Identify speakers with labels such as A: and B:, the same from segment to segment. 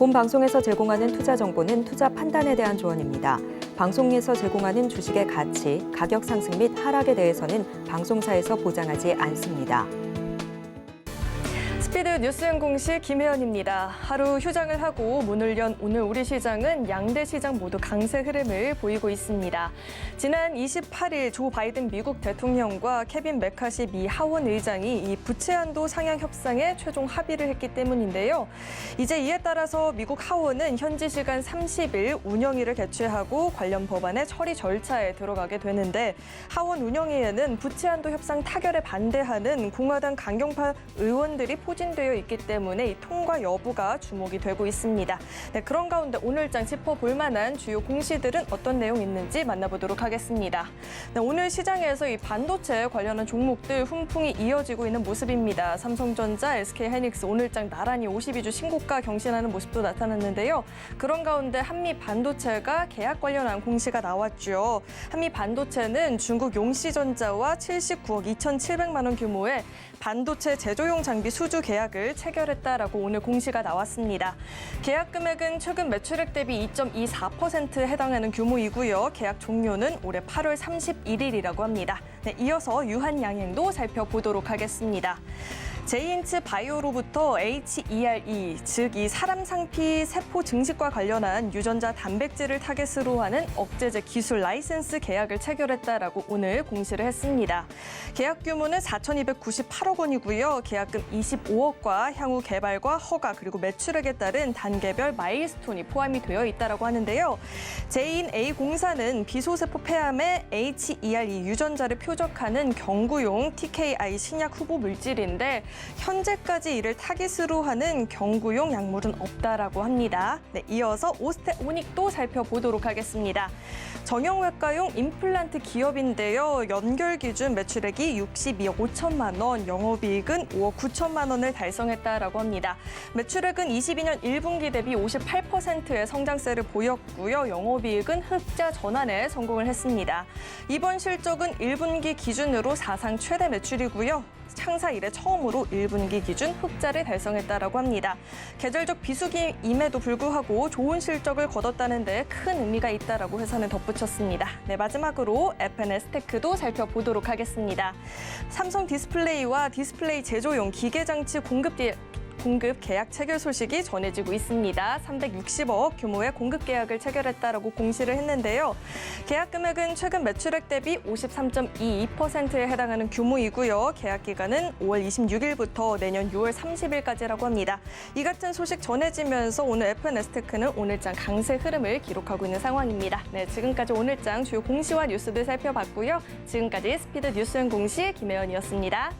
A: 본 방송에서 제공하는 투자 정보는 투자 판단에 대한 조언입니다. 방송에서 제공하는 주식의 가치, 가격 상승 및 하락에 대해서는 방송사에서 보장하지 않습니다.
B: 스피드 뉴스엔 공시 김혜연입니다. 하루 휴장을 하고 문을 연 오늘 우리 시장은 양대 시장 모두 강세 흐름을 보이고 있습니다. 지난 28일 조 바이든 미국 대통령과 케빈 메카시 미 하원 의장이 이 부채 한도 상향 협상에 최종 합의를 했기 때문인데요. 이제 이에 따라서 미국 하원은 현지 시간 30일 운영위를 개최하고 관련 법안의 처리 절차에 들어가게 되는데 하원 운영위에는 부채 한도 협상 타결에 반대하는 공화당 강경파 의원들이 포진되어 있기 때문에 이 통과 여부가 주목이 되고 있습니다. 네, 그런 가운데 오늘장 짚어볼 만한 주요 공시들은 어떤 내용 있는지 만나보도록 하겠습니다. 네, 오늘 시장에서 이 반도체 관련한 종목들 훈풍이 이어지고 있는 모습입니다. 삼성전자, SK하이닉스 오늘장 나란히 52주 신고가 경신하는 모습도 나타났는데요. 그런 가운데 한미반도체가 계약 관련한 공시가 나왔죠. 한미반도체는 중국 용시전자와 79억 2,700만 원 규모의 반도체 제조용 장비 수주 계약을 체결했다라고 오늘 공시가 나왔습니다. 계약 금액은 최근 매출액 대비 2.24%에 해당하는 규모이고요. 계약 종료는 올해 8월 31일이라고 합니다. 네, 이어서 유한양행도 살펴보도록 하겠습니다. 제이인츠 바이오로부터 HERE, 즉 이 사람 상피 세포 증식과 관련한 유전자 단백질을 타겟으로 하는 억제제 기술 라이센스 계약을 체결했다라고 오늘 공시를 했습니다. 계약 규모는 4,298억 원이고요. 계약금 25억과 향후 개발과 허가 그리고 매출액에 따른 단계별 마일스톤이 포함이 되어 있다라고 하는데요. 제이인 A공사는 비소세포 폐암에 HERE 유전자를 표적하는 경구용 TKI 신약 후보 물질인데 현재까지 이를 타깃으로 하는 경구용 약물은 없다라고 합니다. 네, 이어서 오스테오닉도 살펴보도록 하겠습니다. 정형외과용 임플란트 기업인데요. 연결 기준 매출액이 62억 5천만 원, 영업이익은 5억 9천만 원을 달성했다라고 합니다. 매출액은 22년 1분기 대비 58%의 성장세를 보였고요. 영업이익은 흑자 전환에 성공을 했습니다. 이번 실적은 1분기 기준으로 사상 최대 매출이고요. 창사 이래 처음으로 1분기 기준 흑자를 달성했다라고 합니다. 계절적 비수기임에도 불구하고 좋은 실적을 거뒀다는 데 큰 의미가 있다라고 회사는 덧붙였습니다. 네, 마지막으로 FNS테크도 살펴보도록 하겠습니다. 삼성 디스플레이와 디스플레이 제조용 기계장치 공급 계약 체결 소식이 전해지고 있습니다. 360억 규모의 공급 계약을 체결했다라고 공시를 했는데요. 계약 금액은 최근 매출액 대비 53.22%에 해당하는 규모이고요. 계약 기간은 5월 26일부터 내년 6월 30일까지라고 합니다. 이 같은 소식 전해지면서 오늘 FNS테크는 오늘장 강세 흐름을 기록하고 있는 상황입니다. 네, 지금까지 오늘장 주요 공시와 뉴스들 살펴봤고요. 지금까지 스피드 뉴스엔 공시 김혜연이었습니다.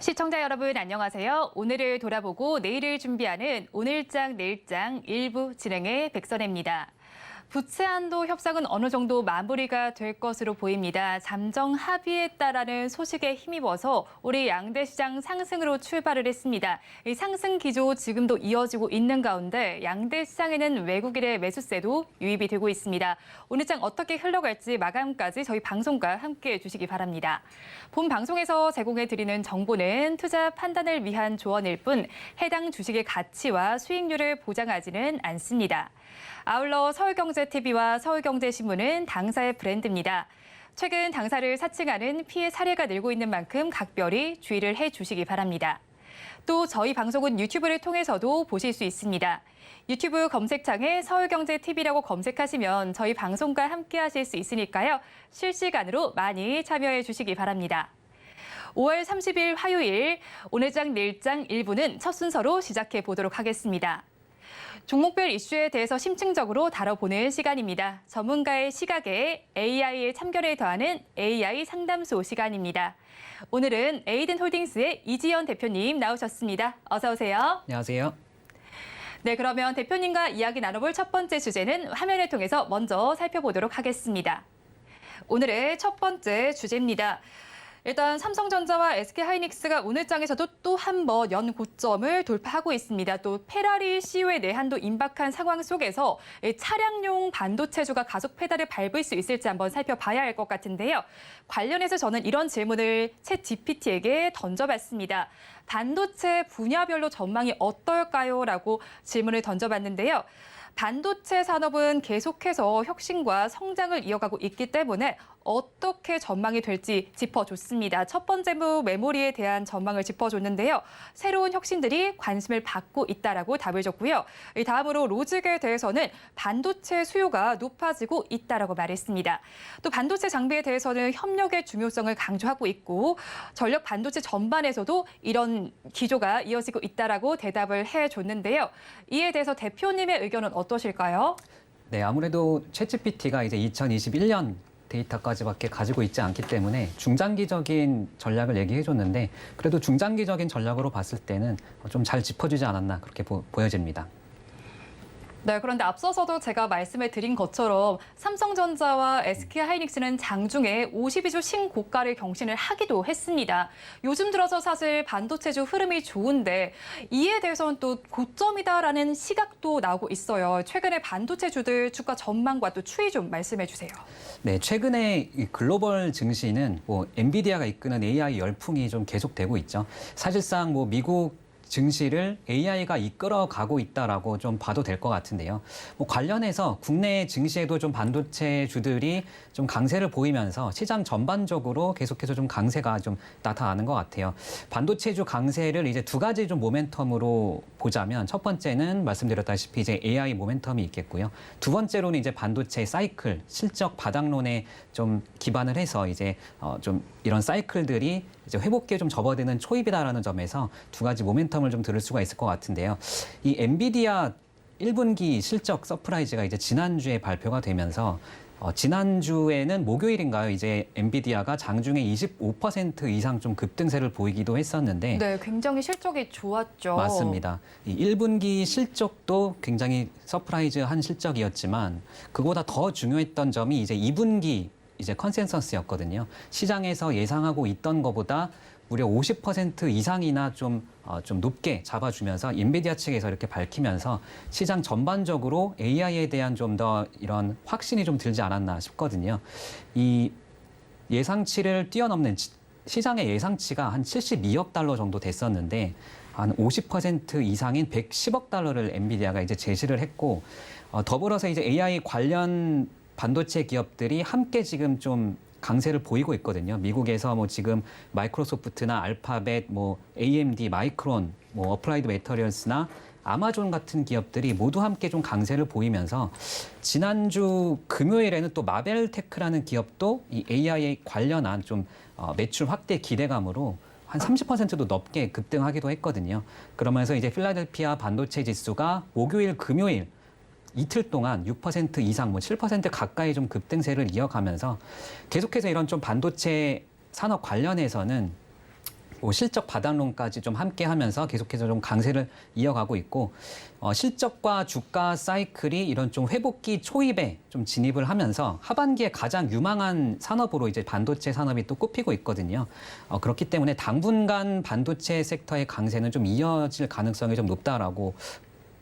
C: 시청자 여러분 안녕하세요. 오늘을 돌아보고 내일을 준비하는 오늘장 내일장 일부 진행의 백선혜입니다. 부채 한도 협상은 어느 정도 마무리가 될 것으로 보입니다. 잠정 합의에 따르는 소식에 힘입어서 우리 양대 시장 상승으로 출발을 했습니다. 이 상승 기조 지금도 이어지고 있는 가운데 양대 시장에는 외국인의 매수세도 유입이 되고 있습니다. 오늘 장 어떻게 흘러갈지 마감까지 저희 방송과 함께해 주시기 바랍니다. 본 방송에서 제공해드리는 정보는 투자 판단을 위한 조언일 뿐 해당 주식의 가치와 수익률을 보장하지는 않습니다. 아울러 서울경제TV와 서울경제신문은 당사의 브랜드입니다. 최근 당사를 사칭하는 피해 사례가 늘고 있는 만큼 각별히 주의를 해주시기 바랍니다. 또 저희 방송은 유튜브를 통해서도 보실 수 있습니다. 유튜브 검색창에 서울경제TV라고 검색하시면 저희 방송과 함께 하실 수 있으니까요. 실시간으로 많이 참여해 주시기 바랍니다. 5월 30일 화요일 오늘 장 내일 장 1부는 첫 순서로 시작해 보도록 하겠습니다. 종목별 이슈에 대해서 심층적으로 다뤄보는 시간입니다. 전문가의 시각에 AI의 참견을 더하는 AI 상담소 시간입니다. 오늘은 에이든홀딩스의 이지연 대표님 나오셨습니다. 어서 오세요.
D: 안녕하세요.
C: 네, 그러면 대표님과 이야기 나눠볼 첫 번째 주제는 화면을 통해서 먼저 살펴보도록 하겠습니다. 오늘의 첫 번째 주제입니다. 일단 삼성전자와 SK하이닉스가 오늘 장에서도 또 한 번 연고점을 돌파하고 있습니다. 또 페라리 CEO의 내한도 임박한 상황 속에서 차량용 반도체주가 가속 페달을 밟을 수 있을지 한번 살펴봐야 할 것 같은데요. 관련해서 저는 이런 질문을 챗GPT에게 던져봤습니다. 반도체 분야별로 전망이 어떨까요? 라고 질문을 던져봤는데요. 반도체 산업은 계속해서 혁신과 성장을 이어가고 있기 때문에 어떻게 전망이 될지 짚어줬습니다. 첫 번째 메모리에 대한 전망을 짚어줬는데요. 새로운 혁신들이 관심을 받고 있다라고 답을 줬고요. 다음으로 로직에 대해서는 반도체 수요가 높아지고 있다라고 말했습니다. 또 반도체 장비에 대해서는 협력의 중요성을 강조하고 있고 전력 반도체 전반에서도 이런 기조가 이어지고 있다라고 대답을 해줬는데요. 이에 대해서 대표님의 의견은 어떠실까요?
D: 네, 아무래도 챗GPT가 이제 2021년 데이터까지밖에 가지고 있지 않기 때문에 중장기적인 전략을 얘기해 줬는데 그래도 중장기적인 전략으로 봤을 때는 좀 잘 짚어주지 않았나 그렇게 보여집니다.
C: 네, 그런데 앞서서도 제가 말씀을 드린 것처럼 삼성전자와 SK하이닉스는 장중에 52주 신고가를 경신을 하기도 했습니다. 요즘 들어서 사실 반도체주 흐름이 좋은데 이에 대해서는 또 고점이다라는 시각도 나오고 있어요. 최근에 반도체주들 주가 전망과 또 추이 좀 말씀해 주세요.
D: 네, 최근에 이 글로벌 증시는 엔비디아가 이끄는 AI 열풍이 좀 계속되고 있죠. 사실상 미국 증시를 AI가 이끌어가고 있다라고 좀 봐도 될 것 같은데요. 관련해서 국내 증시에도 좀 반도체주들이 좀 강세를 보이면서 시장 전반적으로 계속해서 좀 강세가 좀 나타나는 것 같아요. 반도체주 강세를 이제 두 가지 좀 모멘텀으로 보자면 첫 번째는 말씀드렸다시피 이제 AI 모멘텀이 있겠고요. 두 번째로는 이제 반도체 사이클, 실적 바닥론에 좀 기반을 해서 이제 좀 이런 사이클들이 이제 회복기에 좀 접어드는 초입이다라는 점에서 두 가지 모멘텀을 좀 들을 수가 있을 것 같은데요. 이 엔비디아 1분기 실적 서프라이즈가 이제 지난주에 발표가 되면서 지난주에는 목요일인가요? 이제 엔비디아가 장중에 25% 이상 좀 급등세를 보이기도 했었는데
C: 네, 굉장히 실적이 좋았죠.
D: 맞습니다. 이 1분기 실적도 굉장히 서프라이즈한 실적이었지만 그보다 더 중요했던 점이 이제 2분기 이제 컨센서스였거든요. 시장에서 예상하고 있던 것보다 무려 50% 이상이나 좀 높게 잡아주면서 엔비디아 측에서 이렇게 밝히면서 시장 전반적으로 AI에 대한 좀 더 이런 확신이 좀 들지 않았나 싶거든요. 이 예상치를 뛰어넘는 시장의 예상치가 한 72억 달러 정도 됐었는데 한 50% 이상인 110억 달러를 엔비디아가 이제 제시를 했고 더불어서 이제 AI 관련 반도체 기업들이 함께 지금 좀 강세를 보이고 있거든요. 미국에서 지금 마이크로소프트나 알파벳, AMD, 마이크론, 어플라이드 매터리얼스나 아마존 같은 기업들이 모두 함께 좀 강세를 보이면서 지난주 금요일에는 또 마벨테크라는 기업도 이 AI에 관련한 좀 매출 확대 기대감으로 한 30%도 넘게 급등하기도 했거든요. 그러면서 이제 필라델피아 반도체 지수가 목요일, 금요일 이틀 동안 6% 이상, 7% 가까이 좀 급등세를 이어가면서 계속해서 이런 좀 반도체 산업 관련해서는 뭐 실적 바닥론까지 좀 함께하면서 계속해서 좀 강세를 이어가고 있고 실적과 주가 사이클이 이런 좀 회복기 초입에 좀 진입을 하면서 하반기에 가장 유망한 산업으로 이제 반도체 산업이 또 꼽히고 있거든요. 그렇기 때문에 당분간 반도체 섹터의 강세는 좀 이어질 가능성이 좀 높다라고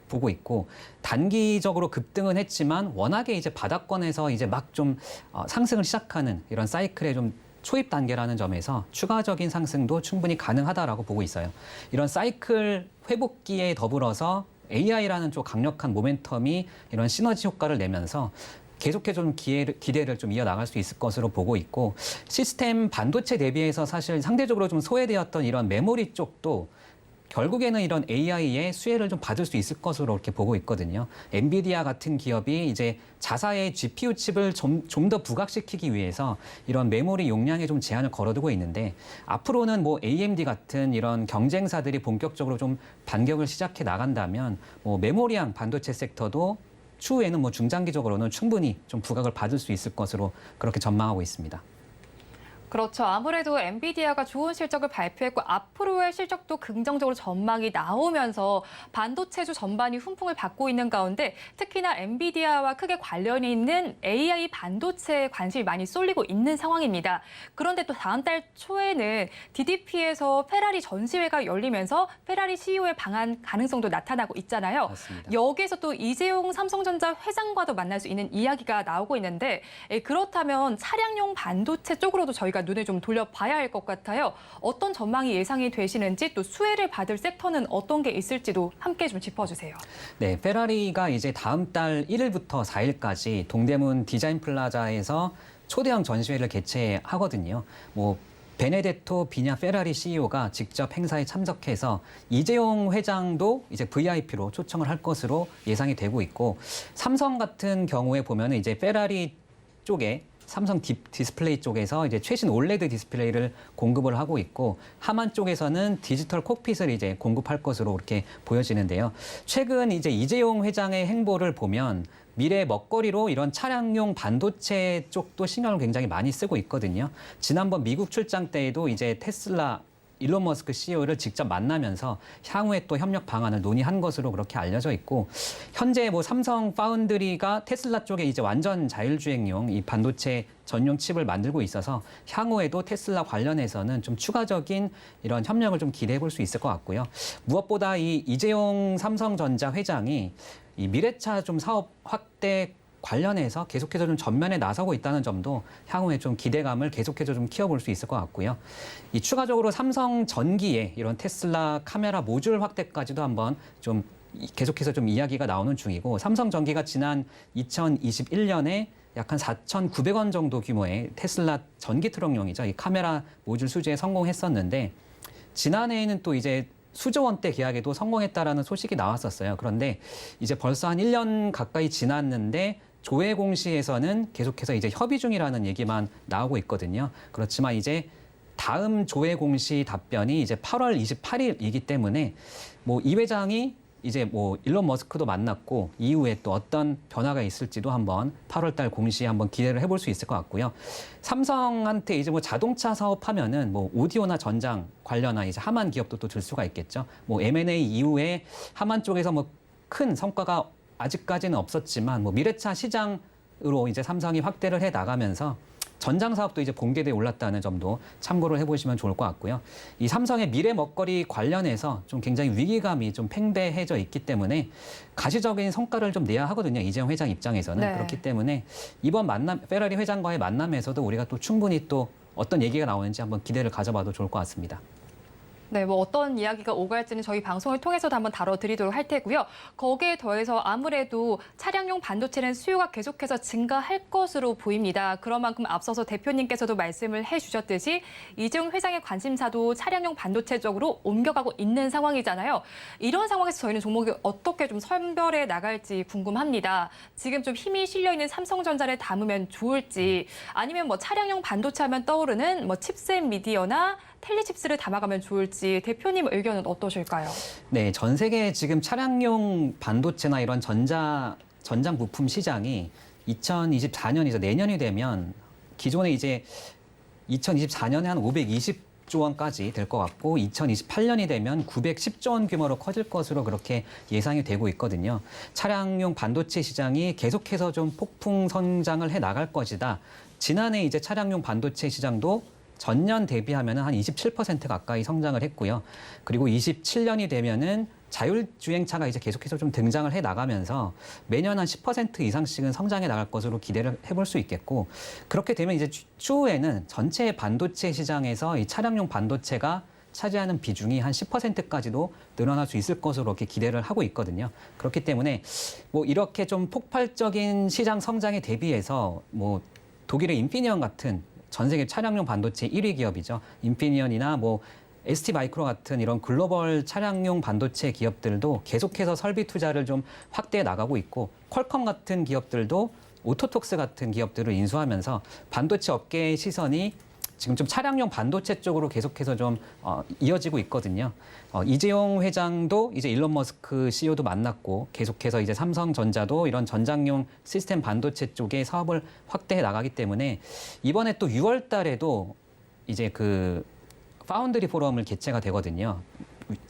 D: 보고 있고 단기적으로 급등은 했지만 워낙에 이제 바닥권에서 이제 막 좀 상승을 시작하는 이런 사이클의 좀 초입 단계라는 점에서 추가적인 상승도 충분히 가능하다라고 보고 있어요. 이런 사이클 회복기에 더불어서 AI라는 좀 강력한 모멘텀이 이런 시너지 효과를 내면서 계속해서 좀 기대를 좀 이어나갈 수 있을 것으로 보고 있고 시스템 반도체 대비해서 사실 상대적으로 좀 소외되었던 이런 메모리 쪽도 결국에는 이런 AI의 수혜를 좀 받을 수 있을 것으로 이렇게 보고 있거든요. 엔비디아 같은 기업이 이제 자사의 GPU 칩을 좀 더 부각시키기 위해서 이런 메모리 용량에 좀 제한을 걸어두고 있는데 앞으로는 뭐 AMD 같은 이런 경쟁사들이 본격적으로 좀 반격을 시작해 나간다면 뭐 메모리형 반도체 섹터도 추후에는 뭐 중장기적으로는 충분히 좀 부각을 받을 수 있을 것으로 그렇게 전망하고 있습니다.
C: 그렇죠. 아무래도 엔비디아가 좋은 실적을 발표했고 앞으로의 실적도 긍정적으로 전망이 나오면서 반도체주 전반이 훈풍을 받고 있는 가운데 특히나 엔비디아와 크게 관련이 있는 AI 반도체에 관심이 많이 쏠리고 있는 상황입니다. 그런데 또 다음 달 초에는 DDP에서 페라리 전시회가 열리면서 페라리 CEO의 방한 가능성도 나타나고 있잖아요.
D: 맞습니다.
C: 여기에서 또 이재용 삼성전자 회장과도 만날 수 있는 이야기가 나오고 있는데 그렇다면 차량용 반도체 쪽으로도 저희가 눈을 좀 돌려봐야 할 것 같아요. 어떤 전망이 예상이 되시는지 또 수혜를 받을 섹터는 어떤 게 있을지도 함께 좀 짚어주세요.
D: 네, 페라리가 이제 다음 달 1일부터 4일까지 동대문 디자인 플라자에서 초대형 전시회를 개최하거든요. 뭐 베네데토 비냐 페라리 CEO가 직접 행사에 참석해서 이재용 회장도 이제 VIP로 초청을 할 것으로 예상이 되고 있고 삼성 같은 경우에 보면은 이제 페라리 쪽에 삼성 디스플레이 쪽에서 이제 최신 올레드 디스플레이를 공급을 하고 있고 하만 쪽에서는 디지털 콕핏을 이제 공급할 것으로 이렇게 보여지는데요. 최근 이제 이재용 회장의 행보를 보면 미래 먹거리로 이런 차량용 반도체 쪽도 신경을 굉장히 많이 쓰고 있거든요. 지난번 미국 출장 때에도 이제 테슬라 일론 머스크 CEO를 직접 만나면서 향후에 또 협력 방안을 논의한 것으로 그렇게 알려져 있고 현재 뭐 삼성 파운드리가 테슬라 쪽에 이제 완전 자율주행용 이 반도체 전용 칩을 만들고 있어서 향후에도 테슬라 관련해서는 좀 추가적인 이런 협력을 좀 기대해 볼 수 있을 것 같고요. 무엇보다 이 이재용 삼성전자 회장이 이 미래차 좀 사업 확대 관련해서 계속해서 좀 전면에 나서고 있다는 점도 향후에 좀 기대감을 계속해서 좀 키워볼 수 있을 것 같고요. 이 추가적으로 삼성 전기의 이런 테슬라 카메라 모듈 확대까지도 한번 좀 계속해서 좀 이야기가 나오는 중이고 삼성 전기가 지난 2021년에 약 한 4,900원 정도 규모의 테슬라 전기 트럭용이죠. 이 카메라 모듈 수주에 성공했었는데 지난해에는 또 이제 수조 원대 계약에도 성공했다라는 소식이 나왔었어요. 그런데 이제 벌써 한 1년 가까이 지났는데 조회 공시에서는 계속해서 이제 협의 중이라는 얘기만 나오고 있거든요. 그렇지만 이제 다음 조회 공시 답변이 이제 8월 28일이기 때문에 뭐 이 회장이 이제 뭐 일론 머스크도 만났고 이후에 또 어떤 변화가 있을지도 한번 8월 달 공시에 한번 기대를 해볼 수 있을 것 같고요. 삼성한테 이제 뭐 자동차 사업하면은 뭐 오디오나 전장 관련한 이제 하만 기업도 또 들 수가 있겠죠. 뭐 M&A 이후에 하만 쪽에서 뭐 큰 성과가 아직까지는 없었지만 뭐 미래차 시장으로 이제 삼성이 확대를 해 나가면서 전장 사업도 이제 본궤대에 올랐다는 점도 참고를 해보시면 좋을 것 같고요. 이 삼성의 미래 먹거리 관련해서 좀 굉장히 위기감이 좀 팽배해져 있기 때문에 가시적인 성과를 좀 내야 하거든요. 이재용 회장 입장에서는.
C: 네.
D: 그렇기 때문에 이번 페라리 회장과의 만남에서도 우리가 또 충분히 또 어떤 얘기가 나오는지 한번 기대를 가져봐도 좋을 것 같습니다.
C: 네, 뭐 어떤 이야기가 오갈지는 저희 방송을 통해서도 한번 다뤄드리도록 할 테고요. 거기에 더해서 아무래도 차량용 반도체는 수요가 계속해서 증가할 것으로 보입니다. 그런 만큼 앞서서 대표님께서도 말씀을 해주셨듯이 이재용 회장의 관심사도 차량용 반도체 쪽으로 옮겨가고 있는 상황이잖아요. 이런 상황에서 저희는 종목을 어떻게 좀 선별해 나갈지 궁금합니다. 지금 좀 힘이 실려 있는 삼성전자를 담으면 좋을지 아니면 뭐 차량용 반도체 하면 떠오르는 뭐 칩셋 미디어나 텔리칩스를 담아가면 좋을지 대표님 의견은 어떠실까요?
D: 네, 전 세계 지금 차량용 반도체나 이런 전장 부품 시장이 2024년이죠. 내년이 되면 기존에 이제 2024년에 한 520조 100조 원까지 될 것 같고 2028년이 되면 910조 원 규모로 커질 것으로 그렇게 예상이 되고 있거든요. 차량용 반도체 시장이 계속해서 좀 폭풍 성장을 해 나갈 것이다. 지난해 이제 차량용 반도체 시장도 전년 대비하면 한 27% 가까이 성장을 했고요. 그리고 27년이 되면은 자율주행차가 이제 계속해서 좀 등장을 해 나가면서 매년 한 10% 이상씩은 성장해 나갈 것으로 기대를 해볼 수 있겠고, 그렇게 되면 이제 추후에는 전체 반도체 시장에서 이 차량용 반도체가 차지하는 비중이 한 10%까지도 늘어날 수 있을 것으로 이렇게 기대를 하고 있거든요. 그렇기 때문에 뭐 이렇게 좀 폭발적인 시장 성장에 대비해서 뭐 독일의 인피니언 같은 전 세계 차량용 반도체 1위 기업이죠. 인피니언이나 뭐 ST 마이크로 같은 이런 글로벌 차량용 반도체 기업들도 계속해서 설비 투자를 좀 확대해 나가고 있고, 퀄컴 같은 기업들도 오토톡스 같은 기업들을 인수하면서 반도체 업계의 시선이 지금 좀 차량용 반도체 쪽으로 계속해서 좀 이어지고 있거든요. 이재용 회장도 이제 일론 머스크 CEO도 만났고, 계속해서 이제 삼성전자도 이런 전장용 시스템 반도체 쪽에 사업을 확대해 나가기 때문에 이번에 또 6월 달에도 이제 그 파운드리 포럼을 개최가 되거든요.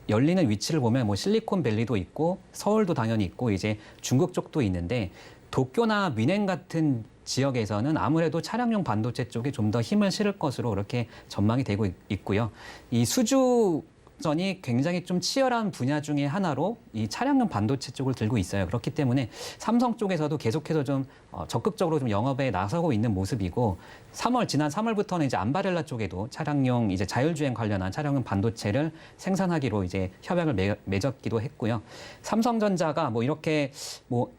D: 열리는 위치를 보면 뭐 실리콘밸리도 있고 서울도 당연히 있고 이제 중국 쪽도 있는데, 도쿄나 미넨 같은 지역에서는 아무래도 차량용 반도체 쪽에 좀 더 힘을 실을 것으로 그렇게 전망이 되고 있고요. 이 수주전이 굉장히 좀 치열한 분야 중에 하나로 이 차량용 반도체 쪽을 들고 있어요. 그렇기 때문에 삼성 쪽에서도 계속해서 좀 적극적으로 좀 영업에 나서고 있는 모습이고, 지난 3월부터는 이제 암바렐라 쪽에도 차량용 이제 자율주행 관련한 차량용 반도체를 생산하기로 이제 협약을 맺었기도 했고요. 삼성전자가 뭐 이렇게 뭐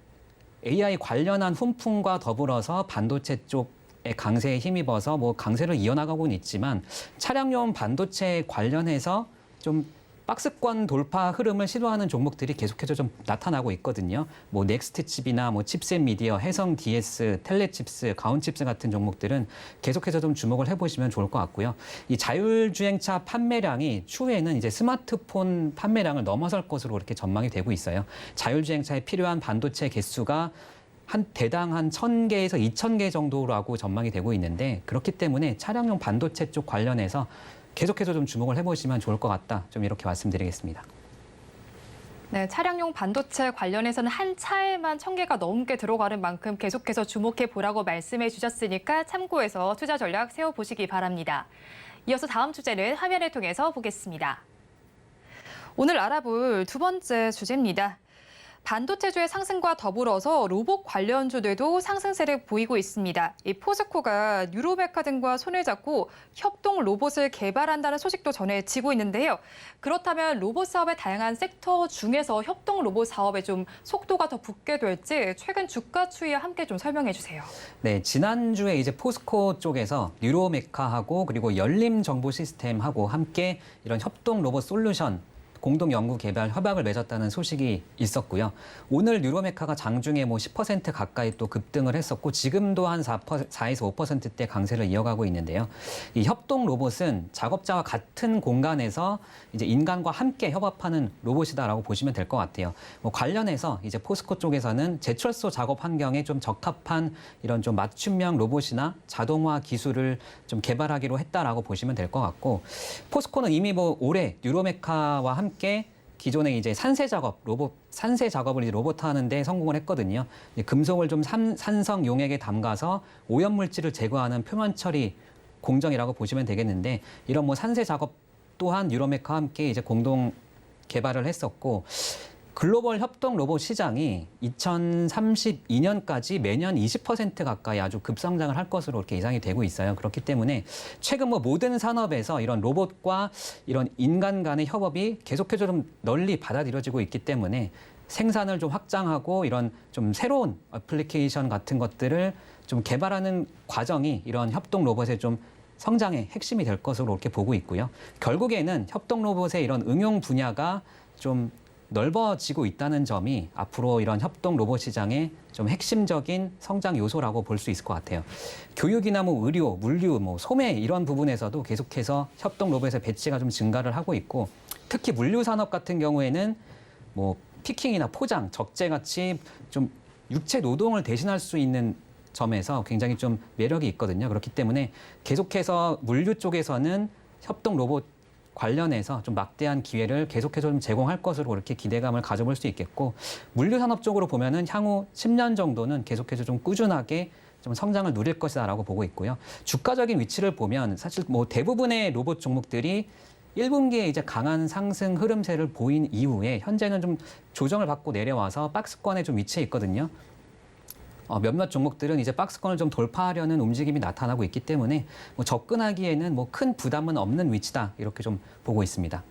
D: AI 관련한 훈풍과 더불어서 반도체 쪽의 강세에 힘입어서 뭐 강세를 이어나가고는 있지만, 차량용 반도체 관련해서 좀 박스권 돌파 흐름을 시도하는 종목들이 계속해서 좀 나타나고 있거든요. 뭐 넥스트 칩이나 뭐 칩셋 미디어, 해성 DS, 텔레칩스, 가온칩스 같은 종목들은 계속해서 좀 주목을 해보시면 좋을 것 같고요. 이 자율주행차 판매량이 추후에는 이제 스마트폰 판매량을 넘어설 것으로 그렇게 전망이 되고 있어요. 자율주행차에 필요한 반도체 개수가 한 대당 한 1,000개에서 2,000개 정도라고 전망이 되고 있는데, 그렇기 때문에 차량용 반도체 쪽 관련해서 계속해서 좀 주목을 해보시면 좋을 것 같다. 좀 이렇게 말씀드리겠습니다.
C: 네, 차량용 반도체 관련해서는 한 차에만 1,000개가 넘게 들어가는 만큼 계속해서 주목해 보라고 말씀해 주셨으니까 참고해서 투자 전략 세워보시기 바랍니다. 이어서 다음 주제는 화면을 통해서 보겠습니다. 오늘 알아볼 두 번째 주제입니다. 반도체주의 상승과 더불어서 로봇 관련주들도 상승세를 보이고 있습니다. 이 포스코가 뉴로메카 등과 손을 잡고 협동 로봇을 개발한다는 소식도 전해지고 있는데요. 그렇다면 로봇 사업의 다양한 섹터 중에서 협동 로봇 사업에 좀 속도가 더 붙게 될지 최근 주가 추이와 함께 좀 설명해 주세요.
D: 네, 지난주에 이제 포스코 쪽에서 뉴로메카하고 그리고 열림 정보 시스템하고 함께 이런 협동 로봇 솔루션 공동 연구 개발 협약을 맺었다는 소식이 있었고요. 오늘 뉴로메카가 장중에 뭐 10% 가까이 또 급등을 했었고, 지금도 한 4에서 5%대 강세를 이어가고 있는데요. 이 협동 로봇은 작업자와 같은 공간에서 이제 인간과 함께 협업하는 로봇이다라고 보시면 될 것 같아요. 뭐 관련해서 이제 포스코 쪽에서는 제철소 작업 환경에 좀 적합한 이런 좀 맞춤형 로봇이나 자동화 기술을 좀 개발하기로 했다라고 보시면 될 것 같고, 포스코는 이미 뭐 올해 뉴로메카와 함께 기존에 이제 산세 작업을 이제 로봇화하는데 성공을 했거든요. 금속을 좀 산성 용액에 담가서 오염 물질을 제거하는 표면 처리 공정이라고 보시면 되겠는데, 이런 뭐 산세 작업 또한 뉴로메카와 함께 이제 공동 개발을 했었고, 글로벌 협동 로봇 시장이 2032년까지 매년 20% 가까이 아주 급성장을 할 것으로 이렇게 예상이 되고 있어요. 그렇기 때문에 최근 뭐 모든 산업에서 이런 로봇과 이런 인간 간의 협업이 계속해서 좀 널리 받아들여지고 있기 때문에 생산을 좀 확장하고 이런 좀 새로운 애플리케이션 같은 것들을 좀 개발하는 과정이 이런 협동 로봇의 좀 성장의 핵심이 될 것으로 이렇게 보고 있고요. 결국에는 협동 로봇의 이런 응용 분야가 좀 넓어지고 있다는 점이 앞으로 이런 협동 로봇 시장의 좀 핵심적인 성장 요소라고 볼 수 있을 것 같아요. 교육이나 뭐 의료, 물류, 뭐 소매 이런 부분에서도 계속해서 협동 로봇의 배치가 좀 증가를 하고 있고, 특히 물류 산업 같은 경우에는 뭐 피킹이나 포장, 적재 같이 좀 육체 노동을 대신할 수 있는 점에서 굉장히 좀 매력이 있거든요. 그렇기 때문에 계속해서 물류 쪽에서는 협동 로봇 관련해서 좀 막대한 기회를 계속해서 좀 제공할 것으로 그렇게 기대감을 가져볼 수 있겠고, 물류 산업 쪽으로 보면은 향후 10년 정도는 계속해서 좀 꾸준하게 좀 성장을 누릴 것이다라고 보고 있고요. 주가적인 위치를 보면 사실 뭐 대부분의 로봇 종목들이 1분기에 이제 강한 상승 흐름세를 보인 이후에 현재는 좀 조정을 받고 내려와서 박스권에 좀 위치해 있거든요. 몇몇 종목들은 이제 박스권을 좀 돌파하려는 움직임이 나타나고 있기 때문에 뭐 접근하기에는 뭐 큰 부담은 없는 위치다, 이렇게 좀 보고 있습니다.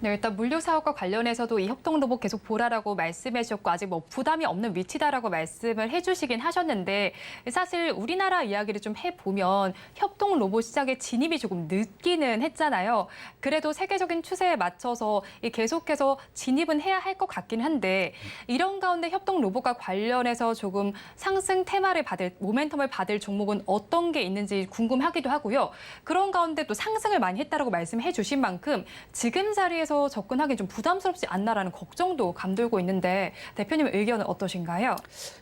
C: 네, 일단 물류 사업과 관련해서도 이 협동 로봇 계속 보라라고 말씀해 주셨고 아직 뭐 부담이 없는 위치다라고 말씀을 해주시긴 하셨는데, 사실 우리나라 이야기를 좀 해보면 협동 로봇 시장의 진입이 조금 늦기는 했잖아요. 그래도 세계적인 추세에 맞춰서 계속해서 진입은 해야 할 것 같긴 한데, 이런 가운데 협동 로봇과 관련해서 조금 상승 테마를 받을, 모멘텀을 받을 종목은 어떤 게 있는지 궁금하기도 하고요. 그런 가운데 또 상승을 많이 했다라고 말씀해 주신 만큼 지금 자리에서 접근하기 좀 부담스럽지 않나라는 걱정도 감돌고 있는데, 대표님의 의견은 어떠신가요?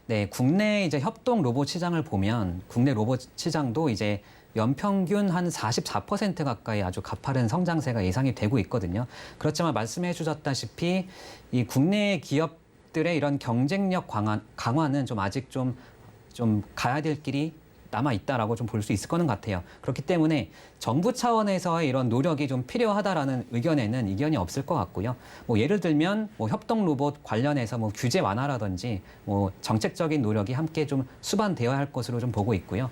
D: 네, 국내 이제 협동 로봇 시장을 보면 국내 로봇 시장도 이제 연평균 한 44% 가까이 아주 가파른 성장세가 예상이 되고 있거든요. 그렇지만 말씀해 주셨다시피 이 국내 기업들의 이런 경쟁력 강화는 좀 아직 좀 가야 될 길이 남아 있다라고 좀 볼 수 있을 거는 같아요. 그렇기 때문에 정부 차원에서의 이런 노력이 좀 필요하다라는 의견에는 이견이 없을 것 같고요. 뭐 예를 들면 뭐 협동 로봇 관련해서 뭐 규제 완화라든지 뭐 정책적인 노력이 함께 좀 수반되어야 할 것으로 좀 보고 있고요.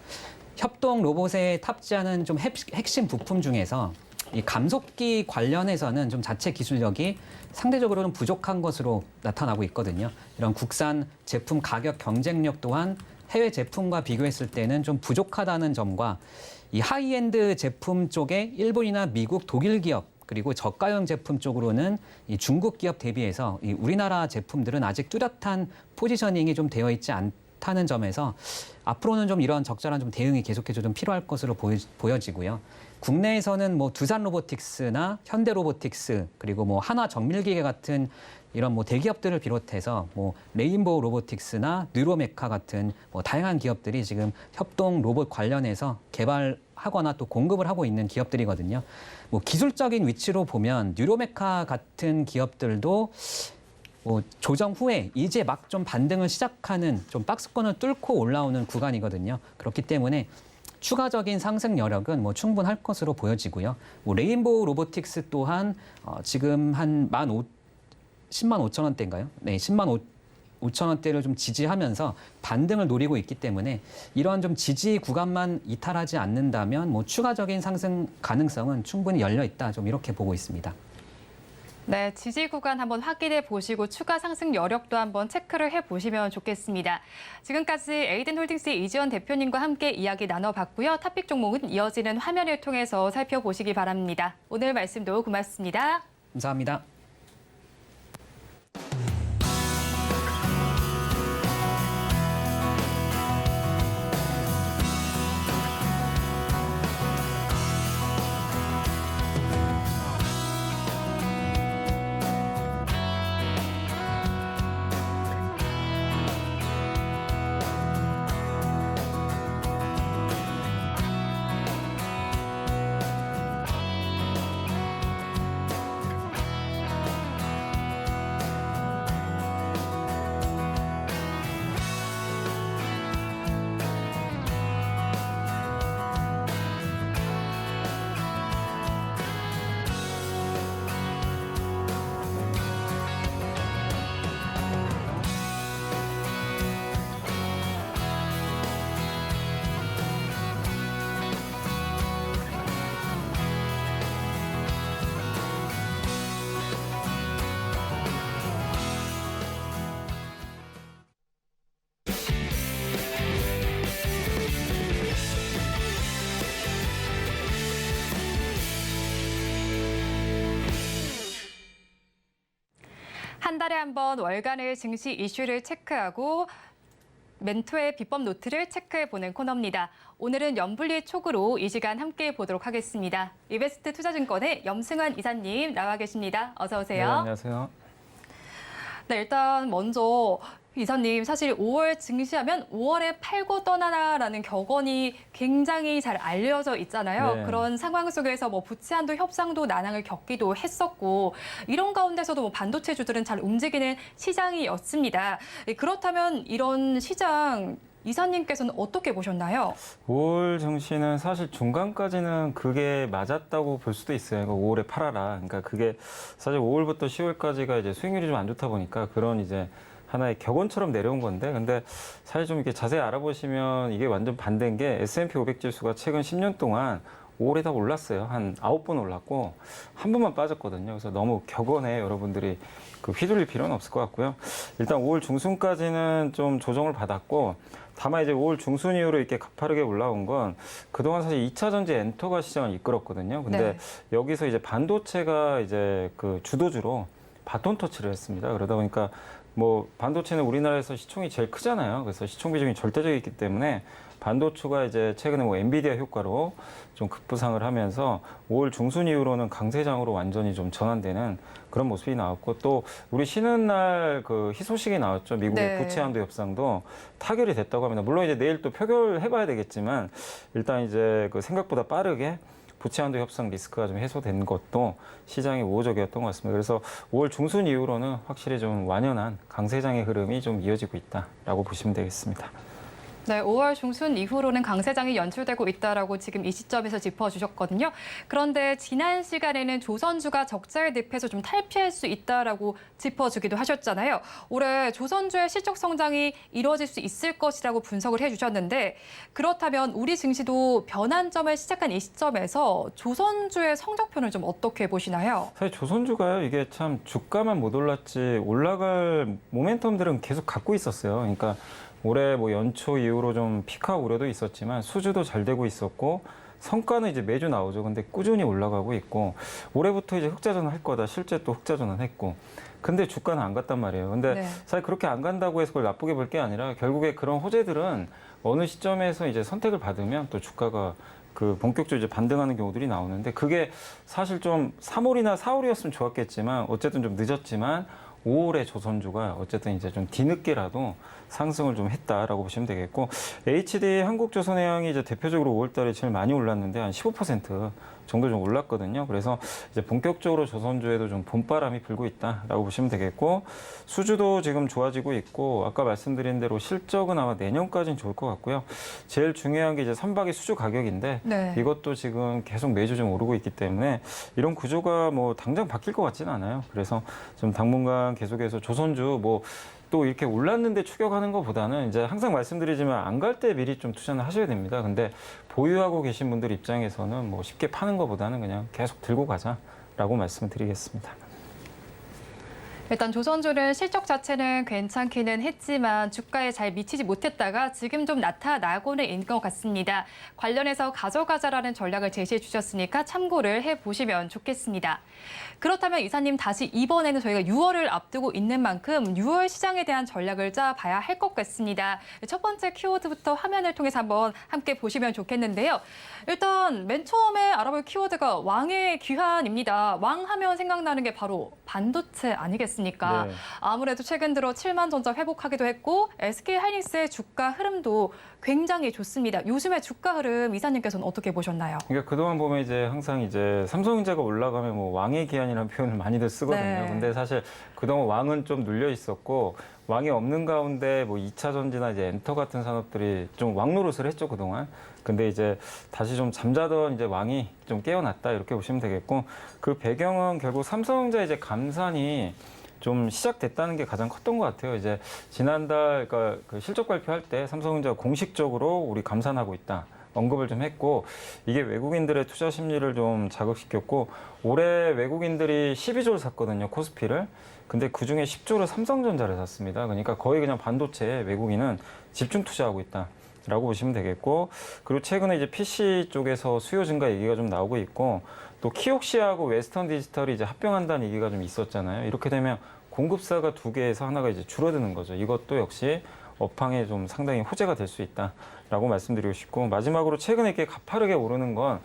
D: 협동 로봇에 탑재하는 좀 핵심 부품 중에서 이 감속기 관련해서는 좀 자체 기술력이 상대적으로 좀 부족한 것으로 나타나고 있거든요. 이런 국산 제품 가격 경쟁력 또한 해외 제품과 비교했을 때는 좀 부족하다는 점과, 이 하이엔드 제품 쪽에 일본이나 미국, 독일 기업, 그리고 저가형 제품 쪽으로는 이 중국 기업 대비해서 이 우리나라 제품들은 아직 뚜렷한 포지셔닝이 좀 되어 있지 않다는 점에서 앞으로는 좀 이런 적절한 좀 대응이 계속해서 좀 필요할 것으로 보여지고요. 국내에서는 뭐 두산 로보틱스나 현대 로보틱스, 그리고 뭐 한화 정밀기계 같은 이런 뭐 대기업들을 비롯해서 뭐 레인보우 로보틱스나 뉴로메카 같은 뭐 다양한 기업들이 지금 협동 로봇 관련해서 개발하거나 또 공급을 하고 있는 기업들이거든요. 뭐 기술적인 위치로 보면 뉴로메카 같은 기업들도 뭐 조정 후에 이제 막 좀 반등을 시작하는, 좀 박스권을 뚫고 올라오는 구간이거든요. 그렇기 때문에 추가적인 상승 여력은 뭐 충분할 것으로 보여지고요. 뭐 레인보우 로보틱스 또한 지금 한 10만 5천 원대인가요? 네, 10만 5천 원대를 좀 지지하면서 반등을 노리고 있기 때문에 이런 좀 지지 구간만 이탈하지 않는다면 뭐 추가적인 상승 가능성은 충분히 열려 있다, 좀 이렇게 보고 있습니다.
C: 네, 지지 구간 한번 확인해 보시고 추가 상승 여력도 한번 체크를 해 보시면 좋겠습니다. 지금까지 에이든홀딩스의 이지원 대표님과 함께 이야기 나눠봤고요. 탑픽 종목은 이어지는 화면을 통해서 살펴보시기 바랍니다. 오늘 말씀도 고맙습니다.
D: 감사합니다.
C: 한 달에 한 번 월간의 증시 이슈를 체크하고 멘토의 비법 노트를 체크해보는 코너입니다. 오늘은 연불리 촉으로 이 시간 함께 보도록 하겠습니다. 이베스트 투자증권의 염승환 이사님 나와 계십니다. 어서 오세요.
E: 네, 안녕하세요.
C: 네, 일단 먼저 이사님, 사실 5월 증시하면 5월에 팔고 떠나라라는 격언이 굉장히 잘 알려져 있잖아요.
E: 네.
C: 그런 상황 속에서 뭐 부채 한도 협상도 난항을 겪기도 했었고 이런 가운데서도 뭐 반도체주들은 잘 움직이는 시장이었습니다. 그렇다면 이런 시장 이사님께서는 어떻게 보셨나요?
E: 5월 증시는 사실 중간까지는 그게 맞았다고 볼 수도 있어요. 그러니까 5월에 팔아라. 그러니까 그게 사실 5월부터 10월까지가 이제 수익률이 좀 안 좋다 보니까 그런 이제 하나의 격언처럼 내려온 건데, 근데 사실 좀 이렇게 자세히 알아보시면 이게 완전 반대인 게 S&P 500 지수가 최근 10년 동안 5월에 다 올랐어요. 한 9번 올랐고 한 번만 빠졌거든요. 그래서 너무 격언에 여러분들이 그 휘둘릴 필요는 없을 것 같고요. 일단 5월 중순까지는 좀 조정을 받았고, 다만 이제 5월 중순 이후로 이렇게 가파르게 올라온 건 그동안 사실 2차 전지 엔터가 시장을 이끌었거든요. 근데
C: 네.
E: 여기서 이제 반도체가 이제 그 주도주로 바톤 터치를 했습니다. 그러다 보니까 뭐 반도체는 우리나라에서 시총이 제일 크잖아요. 그래서 시총 비중이 절대적이기 때문에 반도체가 이제 최근에 뭐 엔비디아 효과로 좀 급부상을 하면서 5월 중순 이후로는 강세장으로 완전히 좀 전환되는 그런 모습이 나왔고, 또 우리 쉬는 날 그 희소식이 나왔죠. 미국의
C: 네.
E: 부채 한도 협상도 타결이 됐다고 합니다. 물론 이제 내일 또 표결해봐야 되겠지만 일단 이제 그 생각보다 빠르게 부채 한도 협상 리스크가 좀 해소된 것도 시장의 우호적이었던 것 같습니다. 그래서 5월 중순 이후로는 확실히 좀 완연한 강세장의 흐름이 좀 이어지고 있다라고 보시면 되겠습니다.
C: 네, 5월 중순 이후로는 강세장이 연출되고 있다라고 지금 이 시점에서 짚어주셨거든요. 그런데 지난 시간에는 조선주가 적자의 늪에서 좀 탈피할 수 있다라고 짚어주기도 하셨잖아요. 올해 조선주의 실적 성장이 이루어질 수 있을 것이라고 분석을 해주셨는데, 그렇다면 우리 증시도 변환점을 시작한 이 시점에서 조선주의 성적표는 좀 어떻게 보시나요?
E: 사실 조선주가요, 이게 참 주가만 못 올랐지 올라갈 모멘텀들은 계속 갖고 있었어요. 그러니까 올해 뭐 연초 이후로 좀 피크아웃 우려도 있었지만 수주도 잘 되고 있었고, 성과는 이제 매주 나오죠. 근데 꾸준히 올라가고 있고, 올해부터 이제 흑자전환 할 거다. 실제 또 흑자전환 했고. 근데 주가는 안 갔단 말이에요. 근데
C: 네.
E: 사실 그렇게 안 간다고 해서 그걸 나쁘게 볼 게 아니라 결국에 그런 호재들은 어느 시점에서 이제 선택을 받으면 또 주가가 그 본격적으로 이제 반등하는 경우들이 나오는데, 그게 사실 좀 3월이나 4월이었으면 좋았겠지만 어쨌든 좀 늦었지만 5월에 조선주가 어쨌든 이제 좀 뒤늦게라도 상승을 좀 했다라고 보시면 되겠고, HD 한국조선해양이 이제 대표적으로 5월달에 제일 많이 올랐는데 한 15% 정도 좀 올랐거든요. 그래서 이제 본격적으로 조선주에도 좀 봄바람이 불고 있다라고 보시면 되겠고, 수주도 지금 좋아지고 있고, 아까 말씀드린 대로 실적은 아마 내년까지는 좋을 것 같고요. 제일 중요한 게 이제 선박의 수주 가격인데,
C: 네.
E: 이것도 지금 계속 매주 좀 오르고 있기 때문에 이런 구조가 뭐 당장 바뀔 것 같지는 않아요. 그래서 좀 당분간 계속해서 조선주 뭐 또 이렇게 올랐는데 추격하는 것보다는 이제 항상 말씀드리지만 안 갈 때 미리 좀 투자는 하셔야 됩니다. 근데 보유하고 계신 분들 입장에서는 뭐 쉽게 파는 것보다는 그냥 계속 들고 가자라고 말씀을 드리겠습니다.
C: 일단 조선주는 실적 자체는 괜찮기는 했지만 주가에 잘 미치지 못했다가 지금 좀 나타나고는 있는 것 같습니다. 관련해서 가져가자라는 전략을 제시해 주셨으니까 참고를 해보시면 좋겠습니다. 그렇다면 이사님, 다시 이번에는 저희가 6월을 앞두고 있는 만큼 6월 시장에 대한 전략을 짜봐야 할 것 같습니다. 첫 번째 키워드부터 화면을 통해서 한번 함께 보시면 좋겠는데요. 일단 맨 처음에 알아볼 키워드가 왕의 귀환입니다. 왕 하면 생각나는 게 바로 반도체 아니겠습니까?
E: 네.
C: 아무래도 최근 들어 7만 전자 회복하기도 했고 SK하이닉스의 주가 흐름도 굉장히 좋습니다. 요즘의 주가 흐름 이사님께서는 어떻게 보셨나요?
E: 그러니까 그동안 보면 이제 항상 이제 삼성전자가 올라가면 뭐 왕의 기한이라는 표현을 많이들 쓰거든요.
C: 네.
E: 근데 사실 그동안 왕은 좀 눌려 있었고, 왕이 없는 가운데 뭐 2차 전지나 이제 엔터 같은 산업들이 좀 왕 노릇을 했죠, 그동안. 근데 이제 다시 좀 잠자던 이제 왕이 좀 깨어났다, 이렇게 보시면 되겠고, 그 배경은 결국 삼성전자 이제 감산이 좀 시작됐다는 게 가장 컸던 것 같아요. 이제 지난달 그러니까 그 실적 발표할 때 삼성전자가 공식적으로 우리 감산하고 있다 언급을 좀 했고, 이게 외국인들의 투자 심리를 좀 자극시켰고, 올해 외국인들이 12조를 샀거든요, 코스피를. 근데 그중에 10조를 삼성전자를 샀습니다. 그러니까 거의 그냥 반도체에 외국인은 집중 투자하고 있다라고 보시면 되겠고, 그리고 최근에 이제 PC 쪽에서 수요 증가 얘기가 좀 나오고 있고, 또 키옥시하고 웨스턴 디지털이 이제 합병한다는 얘기가 좀 있었잖아요. 이렇게 되면 공급사가 두 개에서 하나가 이제 줄어드는 거죠. 이것도 역시 업황에 좀 상당히 호재가 될 수 있다라고 말씀드리고 싶고, 마지막으로 최근에 이렇게 가파르게 오르는 건